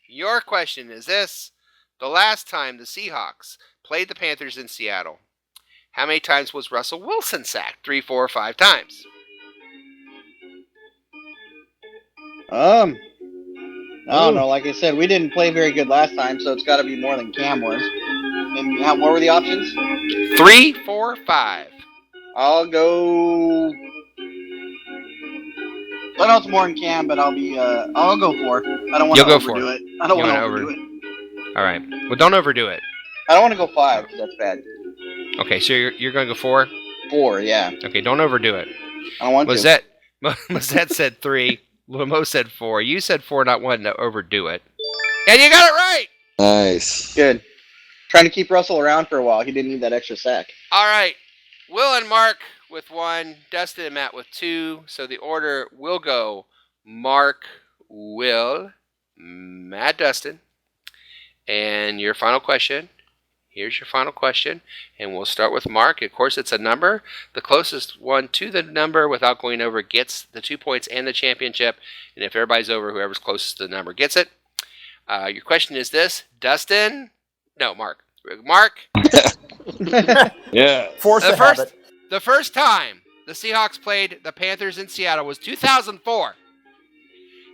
your question is this. The last time the Seahawks played the Panthers in Seattle, how many times was Russell Wilson sacked? 3, 4, 5 times. I don't know. Like I said, we didn't play very good last time, so it's got to be more than Cam was. And what were the options? 3, 4, 5. I'll go. I know it's more than Cam, but I'll go 4. I don't want You'll to go overdo 4. it. I don't You want to wanna overdo it. All right. Well, don't overdo it. I don't want to go 5 because that's bad. Okay, so you're going to go 4? 4, yeah. Okay, don't overdo it. I don't want to. Mosette said 3. Mo said 4. You said 4, not 1 to overdo it. And you got it right! Nice. Good. Trying to keep Russell around for a while. He didn't need that extra sack. All right. Will and Mark with 1. Dustin and Matt with 2. So the order will go Mark, Will, Matt, Dustin. And your final question. Here's your final question. And we'll start with Mark. Of course, it's a number. The closest one to the number without going over gets the 2 points and the championship. And if everybody's over, whoever's closest to the number gets it. Your question is this. Dustin? No, Mark. Mark? Yeah. Force the habit. The first time the Seahawks played the Panthers in Seattle was 2004.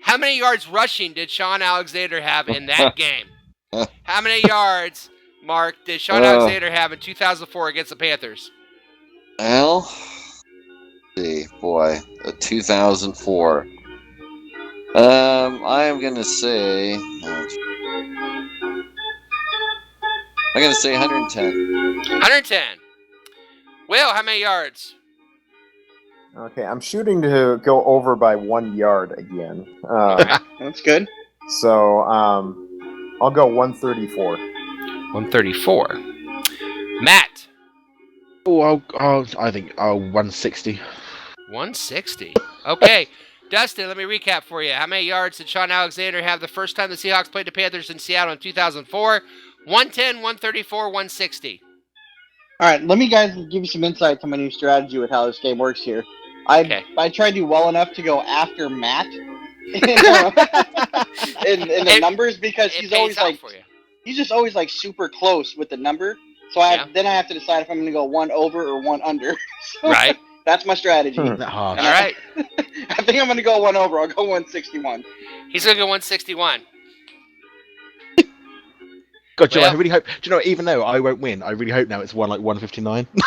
How many yards rushing did Sean Alexander have in that game? How many yards, Mark, did Sean Alexander have in 2004 against the Panthers? Well, let's see, boy, 2004. I am gonna say. I'm gonna say 110. 110. Will, how many yards? Okay, I'm shooting to go over by 1 yard again. That's good. So I'll go 134. 134. Matt. Oh, I think 160. 160. Okay. Dustin, let me recap for you. How many yards did Sean Alexander have the first time the Seahawks played the Panthers in Seattle in 2004? 110, 134, 160. All right, let me guys give you some insight to my new strategy with how this game works here. I tried to do well enough to go after Matt in the numbers because he's always like he's just always like super close with the number. So then I have to decide if I'm going to go 1 over or 1 under. So right. That's my strategy. All right. I think I'm going to go 1 over. I'll go 161. He's going to go 161. God, Joe, I really hope. Do you know, even though I won't win, I really hope now it's 159. Please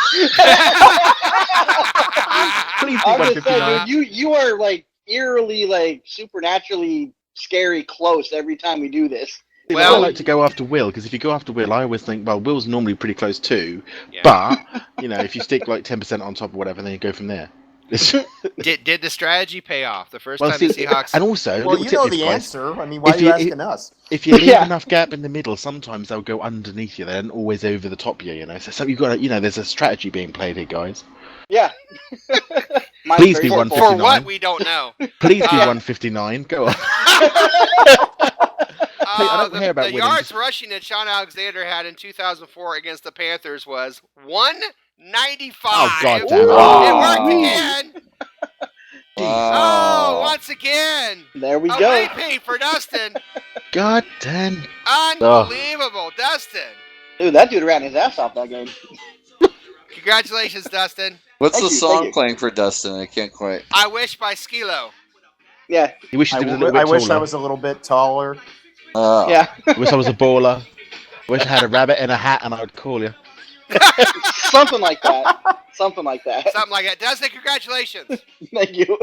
be I'm just 159. saying, dude, you are like eerily, like supernaturally scary close every time we do this. Well, I like to go after Will because if you go after Will, I always think, well, Will's normally pretty close too. But if you stick like 10% on top or whatever, then you go from there. Did the strategy pay off the first time the Seahawks? And also, well, you know the answer. I mean, why are you asking us? If you leave enough gap in the middle, sometimes they'll go underneath you. They're not always over the top of you. So you've got to, there's a strategy being played here, guys. Yeah. Please be 159. For what we don't know. Please be 159. Go on. I don't care about the winning. yards rushing that Sean Alexander had in 2004 against the Panthers was 195. Oh, God damn it. It worked again. Wow. Oh, once again. There we a go. repeat for Dustin. God damn. Unbelievable, Dustin. Dude, that dude ran his ass off that game. Congratulations, Dustin. What's the song playing for Dustin? I can't quite. I Wish by Skilo. Yeah. He wishes he was a little bit I wish taller. I was a little bit taller. Yeah. I wish I was a baller. I wish I had a rabbit in a hat and I would call you. Something like that. Something like that. Something like that. Dustin, congratulations. Thank you.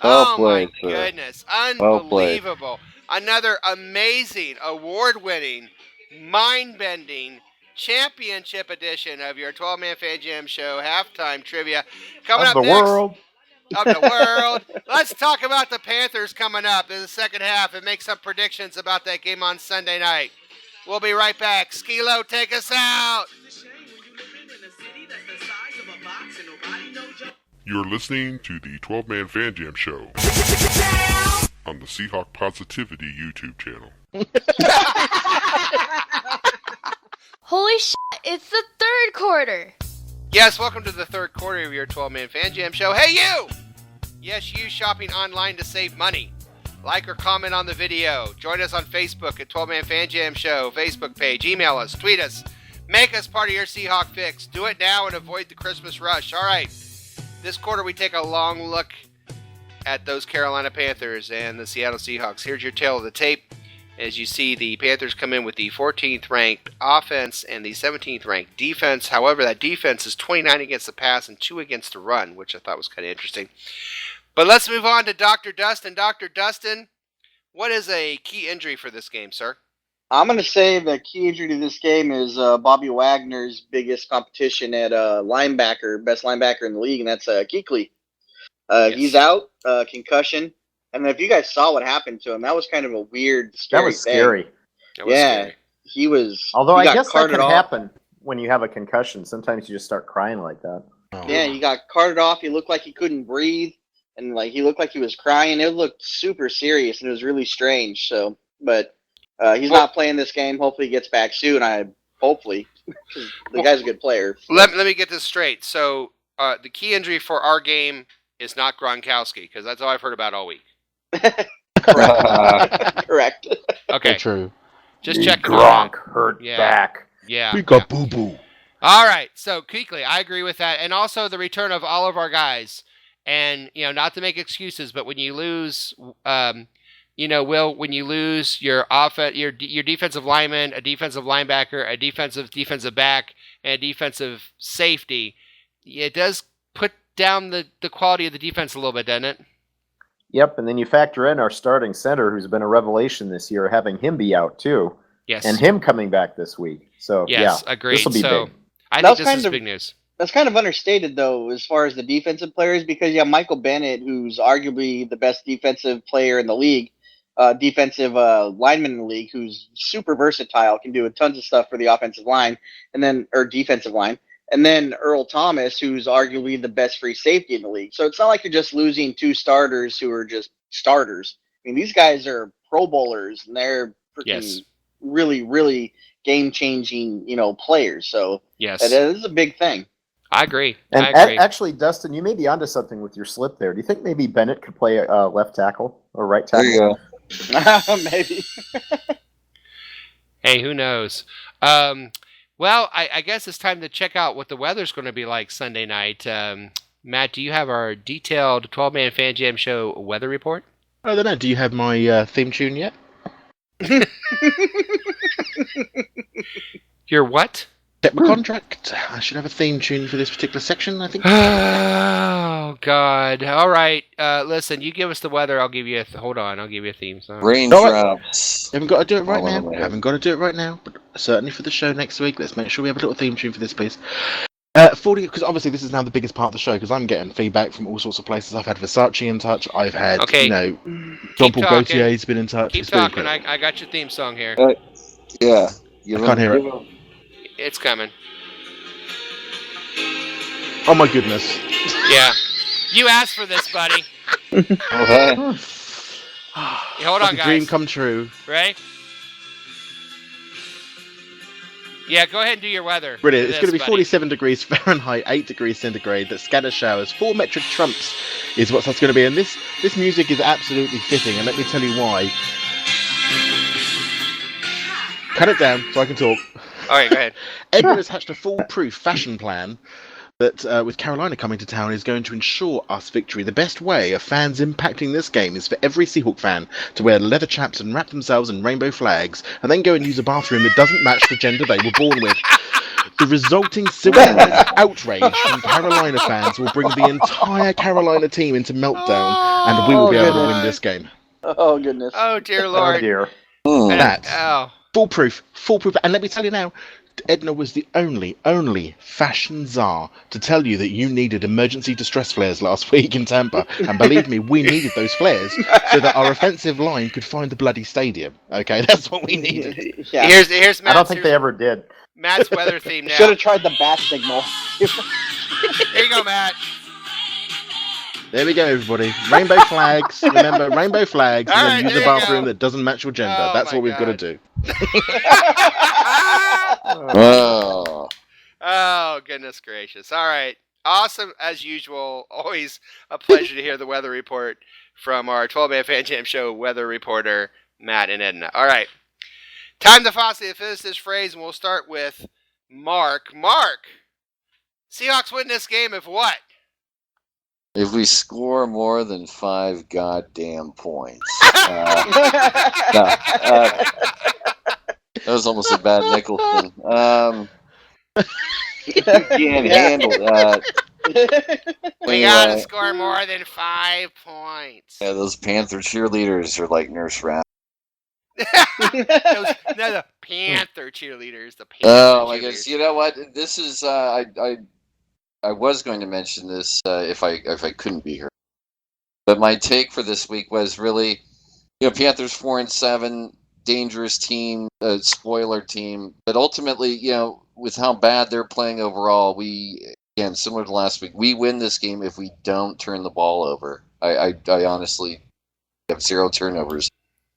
Oh, played, my sir. goodness. Well played. Unbelievable. Another amazing, award-winning, mind-bending, championship edition of your 12-Man Fan Jam Show halftime trivia. Coming up Of the next. world. Of the world. Let's talk about the Panthers coming up in the second half and make some predictions about that game on Sunday night. We'll be right back. Skilo, take us out. You're listening to the 12-Man Fan Jam Show on the Seahawk Positivity YouTube channel. Holy shit, it's the third quarter. Yes, welcome to the third quarter of your 12-Man Fan Jam Show. Hey, you! Yes, you shopping online to save money. Like or comment on the video. Join us on Facebook at 12-Man Fan Jam Show, Facebook page. Email us, tweet us. Make us part of your Seahawk fix. Do it now and avoid the Christmas rush. All right. This quarter, we take a long look at those Carolina Panthers and the Seattle Seahawks. Here's your tail of the tape. As you see, the Panthers come in with the 14th ranked offense and the 17th ranked defense. However, that defense is 29 against the pass and 2 against the run, which I thought was kind of interesting. But let's move on to Dr. Dustin. Dr. Dustin, what is a key injury for this game, sir? I'm going to say the key injury to this game is Bobby Wagner's biggest competition at linebacker, best linebacker in the league, and that's Kuechly. Yes. He's out, concussion. And if you guys saw what happened to him, that was kind of a weird, scary That was thing. scary. That was scary. He was. Although he I got guess that carted can off. happen when you have a concussion. Sometimes you just start crying like that. Yeah, he got carted off. He looked like he couldn't breathe, and he looked like he was crying. It looked super serious, and it was really strange. So, but he's not playing this game. Hopefully, he gets back soon. Hopefully, because the guy's a good player. Let me get this straight. So the key injury for our game is not Gronkowski, because that's all I've heard about all week. Correct. Okay. True. Just checking. Gronk hurt back. Yeah. We got boo-boo. All right. So, Kuechly, I agree with that. And also the return of all of our guys. And, not to make excuses, but when you lose, Will, when you lose your defensive lineman, a defensive linebacker, a defensive back, and a defensive safety, it does put down the quality of the defense a little bit, doesn't it? Yep, and then you factor in our starting center, who's been a revelation this year, having him be out too. Yes. And him coming back this week. So, yes, yeah, agreed. this will be so, big. I think this is big news. That's kind of understated, though, as far as the defensive players, because you have Michael Bennett, who's arguably the best defensive player in the league, defensive lineman in the league, who's super versatile, can do tons of stuff for the offensive line, or defensive line. And then Earl Thomas, who's arguably the best free safety in the league. So it's not like you're just losing 2 starters who are just starters. I mean, these guys are Pro Bowlers, and they're freaking really, really game-changing, players. So yes, that is a big thing. I agree. And I agree. actually, Dustin, you may be onto something with your slip there. Do you think maybe Bennett could play left tackle or right tackle? There you go. Maybe. Hey, who knows? Well, I guess it's time to check out what the weather's going to be like Sunday night. Matt, do you have our detailed 12-Man Fan Jam Show weather report? I don't know. Do you have my theme tune yet? Your what? Check my contract. I should have a theme tune for this particular section, I think. Oh, God. All right. Listen, you give us the weather. I'll give you hold on. I'll give you a theme song. Raindrops. Haven't got to do it right All now. over my head. Haven't got to do it right now, but certainly for the show next week. Let's make sure we have a little theme tune for this, please. 40, because obviously this is now the biggest part of the show, because I'm getting feedback from all sorts of places. I've had Versace in touch. I've had, John Paul Gaultier's been in touch. Keep It's been talking. incredible. I got your theme song here. Yeah. I can't hear it. It's coming. Oh my goodness. Yeah. You asked for this, buddy. Okay. Hold on, Like a guys. dream come true. Ready? Yeah, go ahead and do your weather. Brilliant. for It's going to be this, 47 degrees Fahrenheit, 8 degrees centigrade, that scatter showers, 4 metric trumps is what that's going to be. And this music is absolutely fitting, and let me tell you why. Cut it down so I can talk. All right, go ahead. Edgar has hatched a foolproof fashion plan that, with Carolina coming to town, is going to ensure us victory. The best way of fans impacting this game is for every Seahawk fan to wear leather chaps and wrap themselves in rainbow flags, and then go and use a bathroom that doesn't match the gender they were born with. The resulting civilized outrage from Carolina fans will bring the entire Carolina team into meltdown, and we will be able to win this game. Oh, goodness. Oh, dear Lord. Oh, dear. That. Oh. Foolproof, and let me tell you now, Edna was the only fashion czar to tell you that you needed emergency distress flares last week in Tampa. And believe me, we needed those flares so that our offensive line could find the bloody stadium. Okay, that's what we needed. Yeah. Here's Matt's, I don't think they ever did. Matt's weather theme now. Should have tried the bat signal. Here you go, Matt. There we go, everybody. Rainbow flags. Remember, rainbow flags. And then use a bathroom that doesn't match your gender. Oh, That's my what we've got to God. do. Oh. Oh, goodness gracious. All right. Awesome, as usual. Always a pleasure to hear the weather report from our 12-Man Fan Jam Show weather reporter, Matt and Edna. All right. Time to finish this phrase, and we'll start with Mark. Mark, Seahawks win this game if what? If we score more than 5 goddamn points. That was almost a bad Nicholson. Can't handle that. We gotta score more than 5 points. Yeah, those Panther cheerleaders are like Nurse Rat. The Panther cheerleaders. The Panther Oh my cheerleaders. goodness! You know what? This is I was going to mention this if I couldn't be here, but my take for this week was really, Panthers 4-7, dangerous team, spoiler team, but ultimately, with how bad they're playing overall, again, similar to last week, we win this game if we don't turn the ball over. I honestly have 0 turnovers.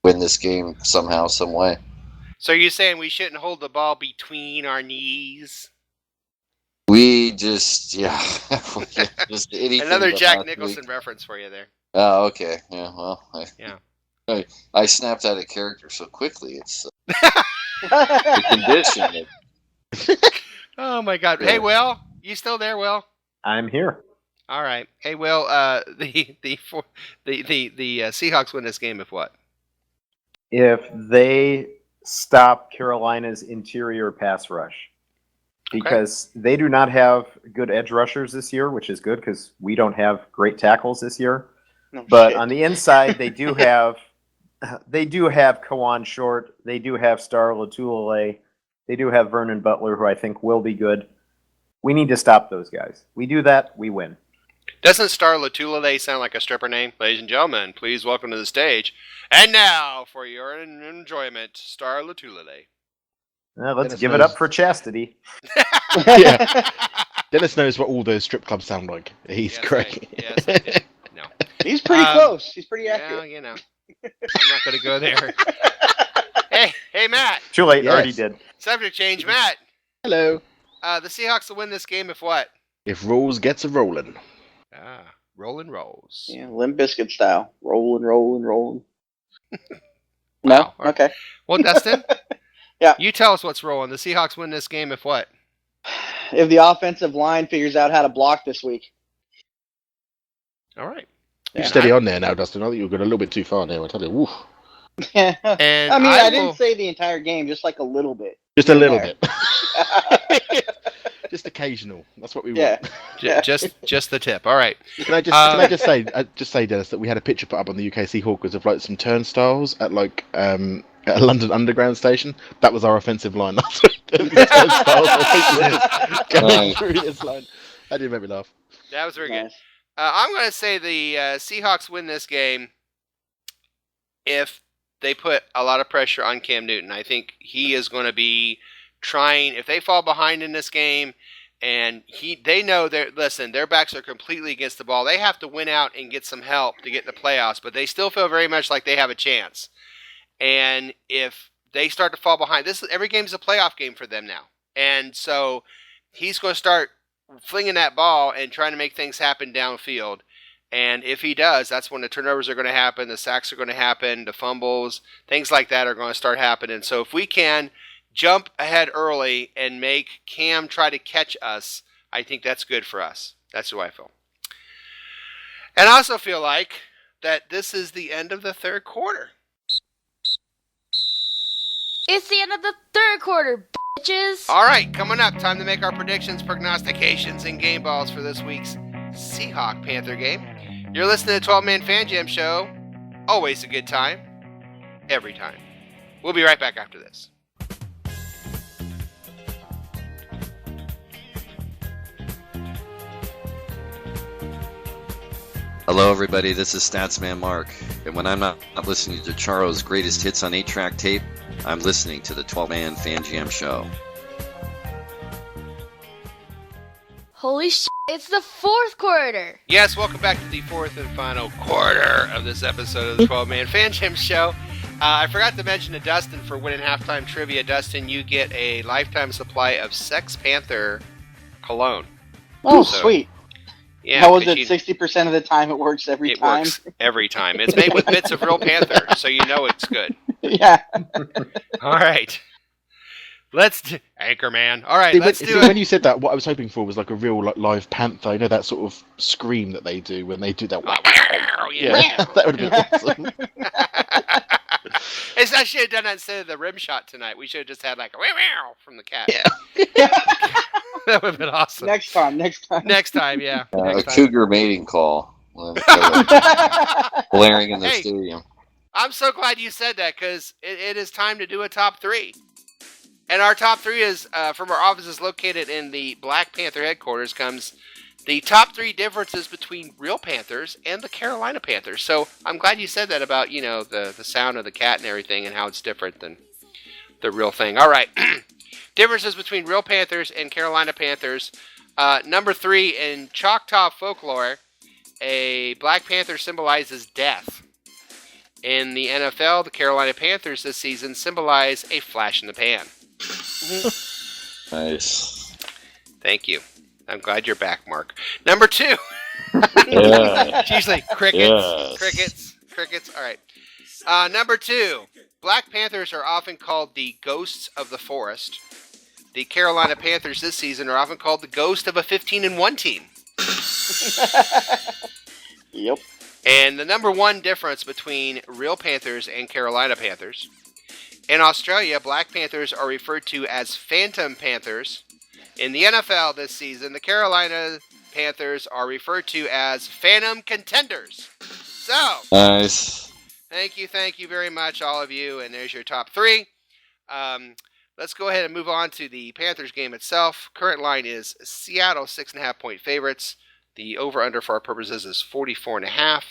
Win this game somehow, some way. So you're saying we shouldn't hold the ball between our knees? We just, just anything. Another but Jack last Nicholson week. reference for you there. Oh, okay. Yeah, well, Yeah. I snapped out of character so quickly. It's the condition. Oh my God! Yeah. Hey, Will, you still there, Will? I'm here. All right. Hey, Will. The Seahawks win this game if what? If they stop Carolina's interior pass rush, because they do not have good edge rushers this year, which is good because we don't have great tackles this year. No But shit. on the inside, they do have Kawan Short, they do have Star Latulele, they do have Vernon Butler, who I think will be good. We need to stop those guys. We do that, we win. Doesn't Star Latulele sound like a stripper name? Ladies and gentlemen, please welcome to the stage. And now, for your enjoyment, Star Latulele. Let's Dennis give it knows. up for chastity. Yeah. Dennis knows what all those strip clubs sound like. He's Yes, correct. Yes, I did. No. He's pretty close. He's pretty accurate. Well, I'm not going to go there. Hey, Matt. Too late, Yes. already did. Subject change, Matt. Hello. The Seahawks will win this game if what? If Rolls gets a rolling. Rolling rolls. Yeah, Limp Bizkit style. Rolling. No? Wow. Okay. Well, Dustin? Yeah. You tell us what's rolling. The Seahawks win this game if what? If the offensive line figures out how to block this week. All right. You Yeah. steady on there now, Dustin. I think you've gone a little bit too far there. I tell you, woof. And I mean, I will- didn't say the entire game, just like a little bit. Just a little There. bit. Just occasional. That's what we Yeah. want. just the tip. All right. Can I just say, Dennis, that we had a picture put up on the UKC Hawkers of like some turnstiles at a London Underground station. That was our offensive line last week. The turnstiles were going through this line. That did make me laugh. That was very good. Nice. I'm going to say the Seahawks win this game if they put a lot of pressure on Cam Newton. I think he is going to be trying, if they fall behind in this game, and they know their backs are completely against the ball. They have to win out and get some help to get in the playoffs, but they still feel very much like they have a chance. And if they start to fall behind, every game is a playoff game for them now. And so he's going to start flinging that ball and trying to make things happen downfield. And if he does, that's when the turnovers are going to happen, the sacks are going to happen, the fumbles, things like that are going to start happening. So if we can jump ahead early and make Cam try to catch us, I think that's good for us. That's who I feel. And I also feel like that this is the end of the third quarter. It's the end of the third quarter, bitches. All right, coming up, time to make our predictions, prognostications, and game balls for this week's Seahawk Panther game. You're listening to 12-Man Fan Jam Show. Always a good time. Every time. We'll be right back after this. Hello, everybody. This is Statsman Mark. And when I'm not listening to Charo's greatest hits on 8-track tape, I'm listening to the 12-Man Fan Jam Show. Holy shit, it's the fourth quarter. Yes, welcome back to the fourth and final quarter of this episode of the 12-Man Fan Jam Show. I forgot to mention to Dustin for winning halftime trivia. Dustin, you get a lifetime supply of Sex Panther cologne. Oh, sweet. Yeah, How was it? 60% of the time it works every time? It works every time. It's made with bits of real panther, so you know it's good. Yeah. All right. Let's do Anchorman. All right, let's do it. When you said that, what I was hoping for was like a real live panther. You know that sort of scream that they do when they do that. Yeah. That would have been awesome. I should have done that instead of the rim shot tonight. We should have just had like a wow from the cat. Yeah. That would have been awesome. Next time, yeah. A cougar mating call. Blaring in the stadium. I'm so glad you said that because it is time to do a top three. And our top three is from our offices located in the Black Panther headquarters comes the top three differences between real Panthers and the Carolina Panthers. So I'm glad you said that about, the sound of the cat and everything and how it's different than the real thing. All right. Differences between real Panthers and Carolina Panthers. Number 3, in Choctaw folklore, a Black Panther symbolizes death. In the NFL, the Carolina Panthers this season symbolize a flash in the pan. Nice. Thank you. I'm glad you're back, Mark. Number 2. Yeah. It's usually crickets, Yes. crickets. All right. Number 2. Black Panthers are often called the ghosts of the forest. The Carolina Panthers this season are often called the ghost of a 15-1 team. Yep. And the number 1 difference between real Panthers and Carolina Panthers. In Australia, Black Panthers are referred to as Phantom Panthers. In the NFL this season, the Carolina Panthers are referred to as Phantom Contenders. So, Nice. thank you very much, all of you. And there's your top 3. Let's go ahead and move on to the Panthers game itself. Current line is Seattle 6.5-point favorites. The over-under for our purposes is 44.5.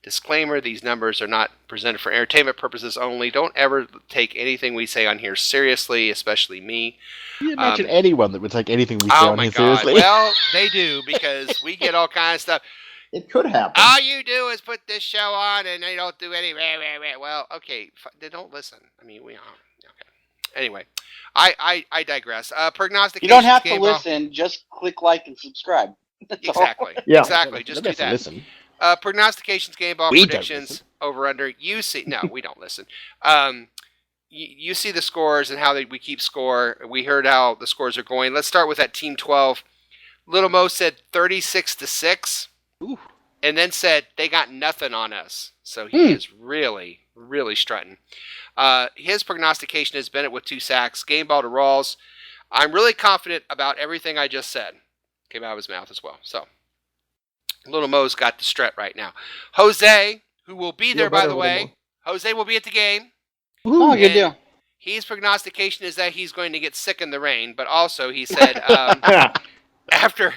Disclaimer, these numbers are not presented for entertainment purposes only. Don't ever take anything we say on here seriously, especially me. Can you imagine anyone that would take anything we say on here seriously? Well, they do, because we get all kinds of stuff. It could happen. All you do is put this show on and they don't do any... Well, okay, they don't listen. I mean, we are... Anyway, I digress. Prognostications. You don't have to listen. Just click like and subscribe. Exactly. Yeah. Exactly. Just do that. Listen. Prognostications, game ball We predictions, over under. You see, no, we don't listen. You see the scores and how we keep score. We heard how the scores are going. Let's start with that team 12. Little Mo said 36-6, and then said they got nothing on us. So he is really, really strutting. His prognostication is Bennett with 2 sacks, game ball to Rawls. I'm really confident about everything I just said. Came out of his mouth as well. So, Little Mo's got the strut right now. Jose, who will be there, by the way. Jose will be at the game. Oh, good deal. His prognostication is that he's going to get sick in the rain, but also he said after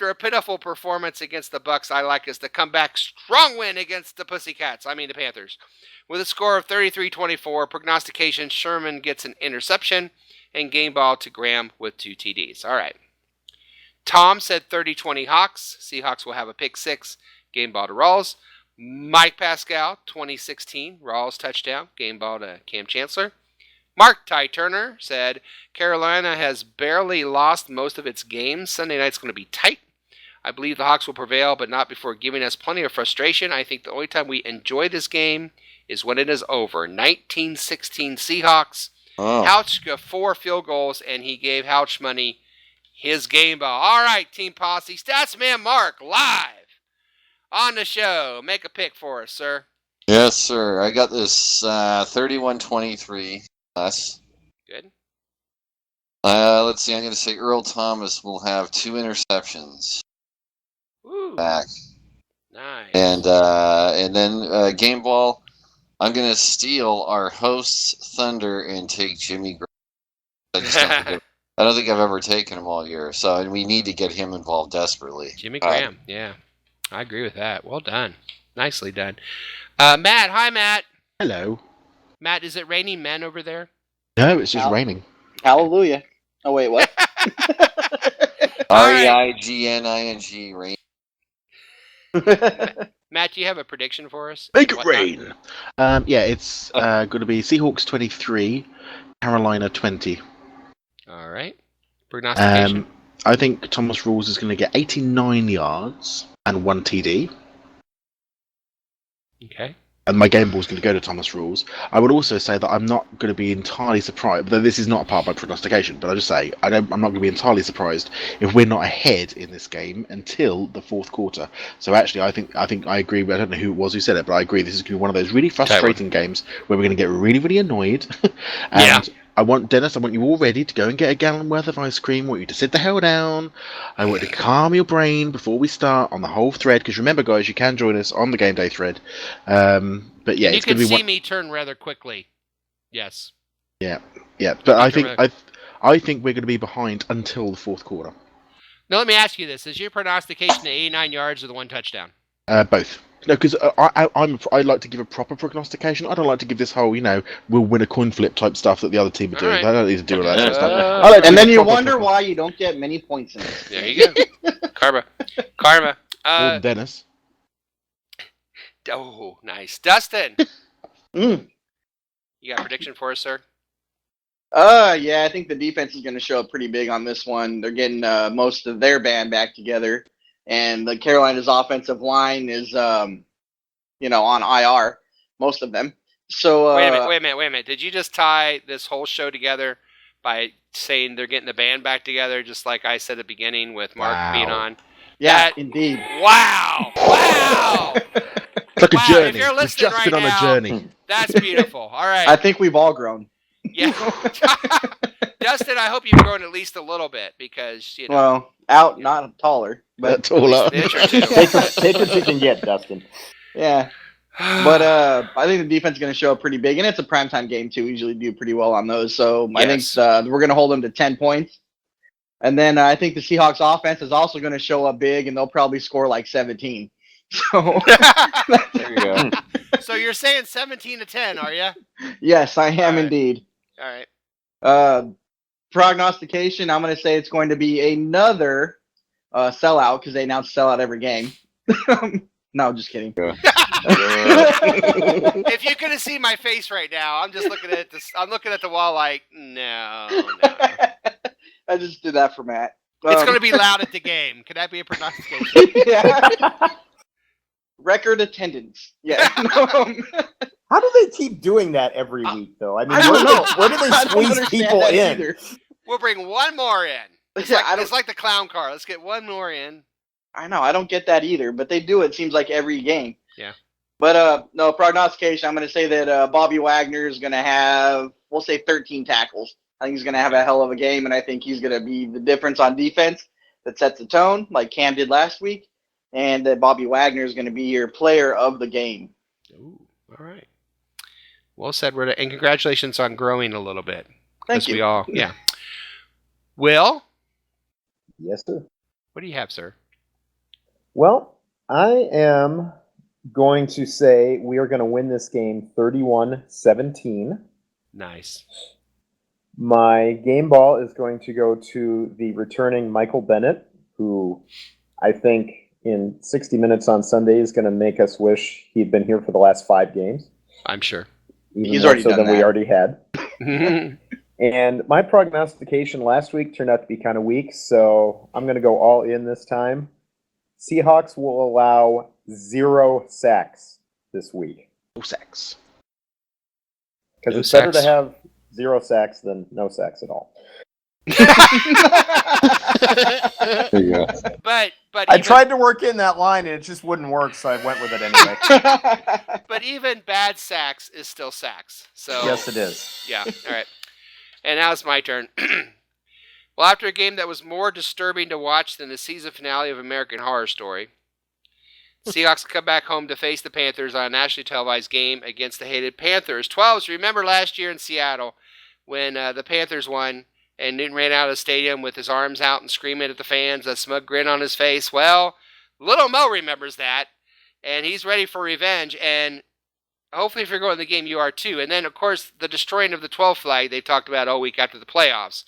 a pitiful performance against the Bucs, I like us to come back strong win against the the Panthers. With a score of 33-24, prognostication, Sherman gets an interception, and game ball to Graham with 2 TDs. All right. Tom said 30-20 Hawks. Seahawks will have a pick 6, game ball to Rawls. Mike Pascal, 2016, Rawls touchdown, game ball to Cam Chancellor. Mark Ty Turner said Carolina has barely lost most of its games. Sunday night's going to be tight. I believe the Hawks will prevail, but not before giving us plenty of frustration. I think the only time we enjoy this game is when it is over. 1916 Seahawks. Houch got 4 field goals, and he gave Houch money his game ball. All right, Team Posse. Statsman Mark, live on the show. Make a pick for us, sir. Yes, sir. I got this 31-23. Good. Let's see. I'm going to say Earl Thomas will have 2 interceptions. Ooh. Back. Nice. And then game ball. I'm going to steal our host's thunder and take Jimmy Graham. I don't think I've ever taken him all year, so we need to get him involved desperately. Jimmy Graham, yeah. I agree with that. Well done. Nicely done. Matt. Hi, Matt. Hello. Matt, is it raining men over there? No, it's just raining. Hallelujah. Oh, wait, what? R-E-I-G-N-I-N-G, rain. Matt, do you have a prediction for us? Make it rain. Yeah, it's going to be Seahawks 23, Carolina 20. All right. Prognostication. I think Thomas Rawls is going to get 89 yards and 1 TD. Okay. And my game ball is going to go to Thomas Rawls. I would also say that I'm not going to be entirely surprised, though this is not a part of my prognostication, but I just say I'm not going to be entirely surprised if we're not ahead in this game until the fourth quarter. So actually, I think I agree. I don't know who it was who said it, but I agree this is going to be one of those really frustrating games where we're going to get really, really annoyed. And I want Dennis. I want you all ready to go and get a gallon worth of ice cream. I want you to sit the hell down. I want you to calm your brain before we start on the whole thread. Because remember, guys, you can join us on the game day thread. But yeah, you it's going can to be see me turn rather quickly. Yes. Yeah. But I think we're going to be behind until the fourth quarter. Now let me ask you this: is your prognostication the 89 yards or the 1 touchdown? Both. No, because I like to give a proper prognostication. I don't like to give this whole, we'll win a coin flip type stuff that the other team are doing. Right. I don't need to do all that sort of stuff. And then you wonder why you don't get many points in this. There you go. Karma. Gordon Dennis. Oh, nice. Dustin. Mm. You got a prediction for us, sir? Yeah, I think the defense is going to show up pretty big on this one. They're getting most of their band back together. And the Carolina's offensive line is, on IR, most of them. So wait a minute. Did you just tie this whole show together by saying they're getting the band back together, just like I said at the beginning with Mark being on? Yeah, indeed. Wow! It's like a journey. If you're We've listening just been on a journey. That's beautiful. All right. I think we've all grown. Yeah. Dustin, I hope you've grown at least a little bit because, Well, not taller. But taller. Take what you can get, Dustin. Yeah. But I think the defense is going to show up pretty big, and it's a primetime game, too. We usually do pretty well on those. So I think we're going to hold them to 10 points. And then I think the Seahawks offense is also going to show up big, and they'll probably score like 17. So there you go. So you're saying 17-10, are you? Yes, I am indeed. All right. Prognostication, I'm going to say it's going to be another sellout because they announce sellout every game. No, just kidding. If you couldn't see my face right now, I'm just looking at this. I'm looking at the wall like, no. I just did that for Matt. It's going to be loud at the game. Could that be a prognostication? Yeah. Record attendance. Yeah. How do they keep doing that every week, though? I mean, where do they squeeze people in? Either. We'll bring one more in. It's like the clown car. Let's get one more in. I know. I don't get that either, but they do. It seems like every game. Yeah. But no, prognostication, I'm going to say that Bobby Wagner is going to have, we'll say 13 tackles. I think he's going to have a hell of a game, and I think he's going to be the difference on defense that sets the tone, like Cam did last week, and that Bobby Wagner is going to be your player of the game. Ooh, all right. Well said, Rita, and congratulations on growing a little bit. Thank you. We all, yeah. Will? Yes, sir. What do you have, sir? Well, I am going to say we are going to win this game 31-17. Nice. My game ball is going to go to the returning Michael Bennett, who I think in 60 Minutes on Sunday is going to make us wish he'd been here for the last 5 games. I'm sure. Even He's more already so done than that. we already had. And my prognostication last week turned out to be kind of weak, so I'm going to go all in this time. Seahawks will allow 0 sacks this week. No sacks. Because No it's better to sacks. have 0 sacks than no sacks at all. There you go. But I tried to work in that line, and it just wouldn't work, so I went with it anyway. But even bad sacks is still sacks. So Yes, it is. Yeah. All right. And now it's my turn. Well, after a game that was more disturbing to watch than the season finale of American Horror Story, Seahawks come back home to face the Panthers on a nationally televised game against the hated Panthers. 12s, remember last year in Seattle when the Panthers won and Newton ran out of the stadium with his arms out and screaming at the fans, a smug grin on his face? Well, Little Mo remembers that, and he's ready for revenge. And hopefully, if you're going to the game, you are too. And then, of course, the destroying of the 12 flag they talked about all week after the playoffs.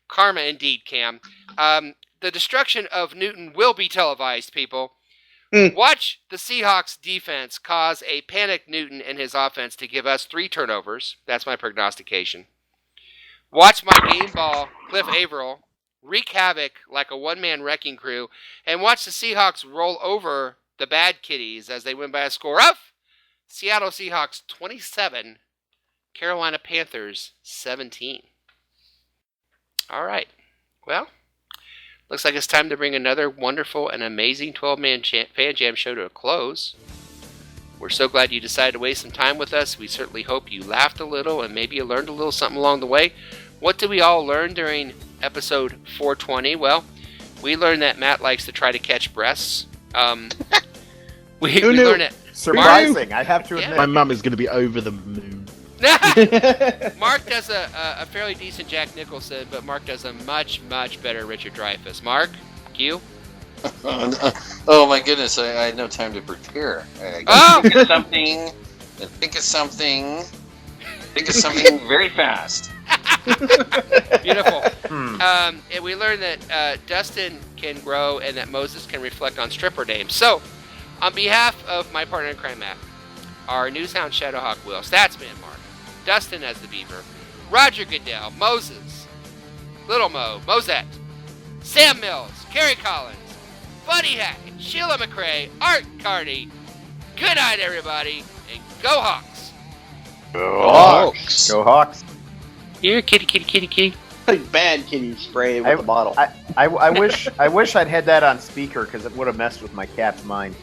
Karma indeed, Cam. The destruction of Newton will be televised, people. Watch the Seahawks defense cause a panicked Newton and his offense to give us 3 turnovers. That's my prognostication. Watch my game ball, Cliff Averill, wreak havoc like a one-man wrecking crew, and watch the Seahawks roll over the Bad Kitties as they win by a score of Seattle Seahawks 27, Carolina Panthers 17. All right. Well, looks like it's time to bring another wonderful and amazing 12-man Fan Jam show to a close. We're so glad you decided to waste some time with us. We certainly hope you laughed a little and maybe you learned a little something along the way. What did we all learn during episode 420? Well, we learned that Matt likes to try to catch breasts. We learned it. Surprising, I have to admit. My mum is going to be over the moon. Mark does a fairly decent Jack Nicholson, but Mark does a much, much better Richard Dreyfuss. Mark, Q? Oh my goodness, I had no time to prepare. I gotta think of something. Think of something very fast. Beautiful. And we learned that Dustin can grow and that Moses can reflect on stripper names. So, on behalf of my partner in crime, Matt, our Newshound Shadowhawk Will, Statsman Mark, Dustin as the Beaver, Roger Goodell, Moses, Little Mo, Mosette, Sam Mills, Kerry Collins, Buddy Hackett, Sheila McRae, Art Carney. Good night, everybody, and go Hawks! Go Hawks! Go Hawks! Here, kitty, kitty, kitty, kitty. Like bad kitty spray with the bottle. I wish I'd had that on speaker because it would have messed with my cat's mind.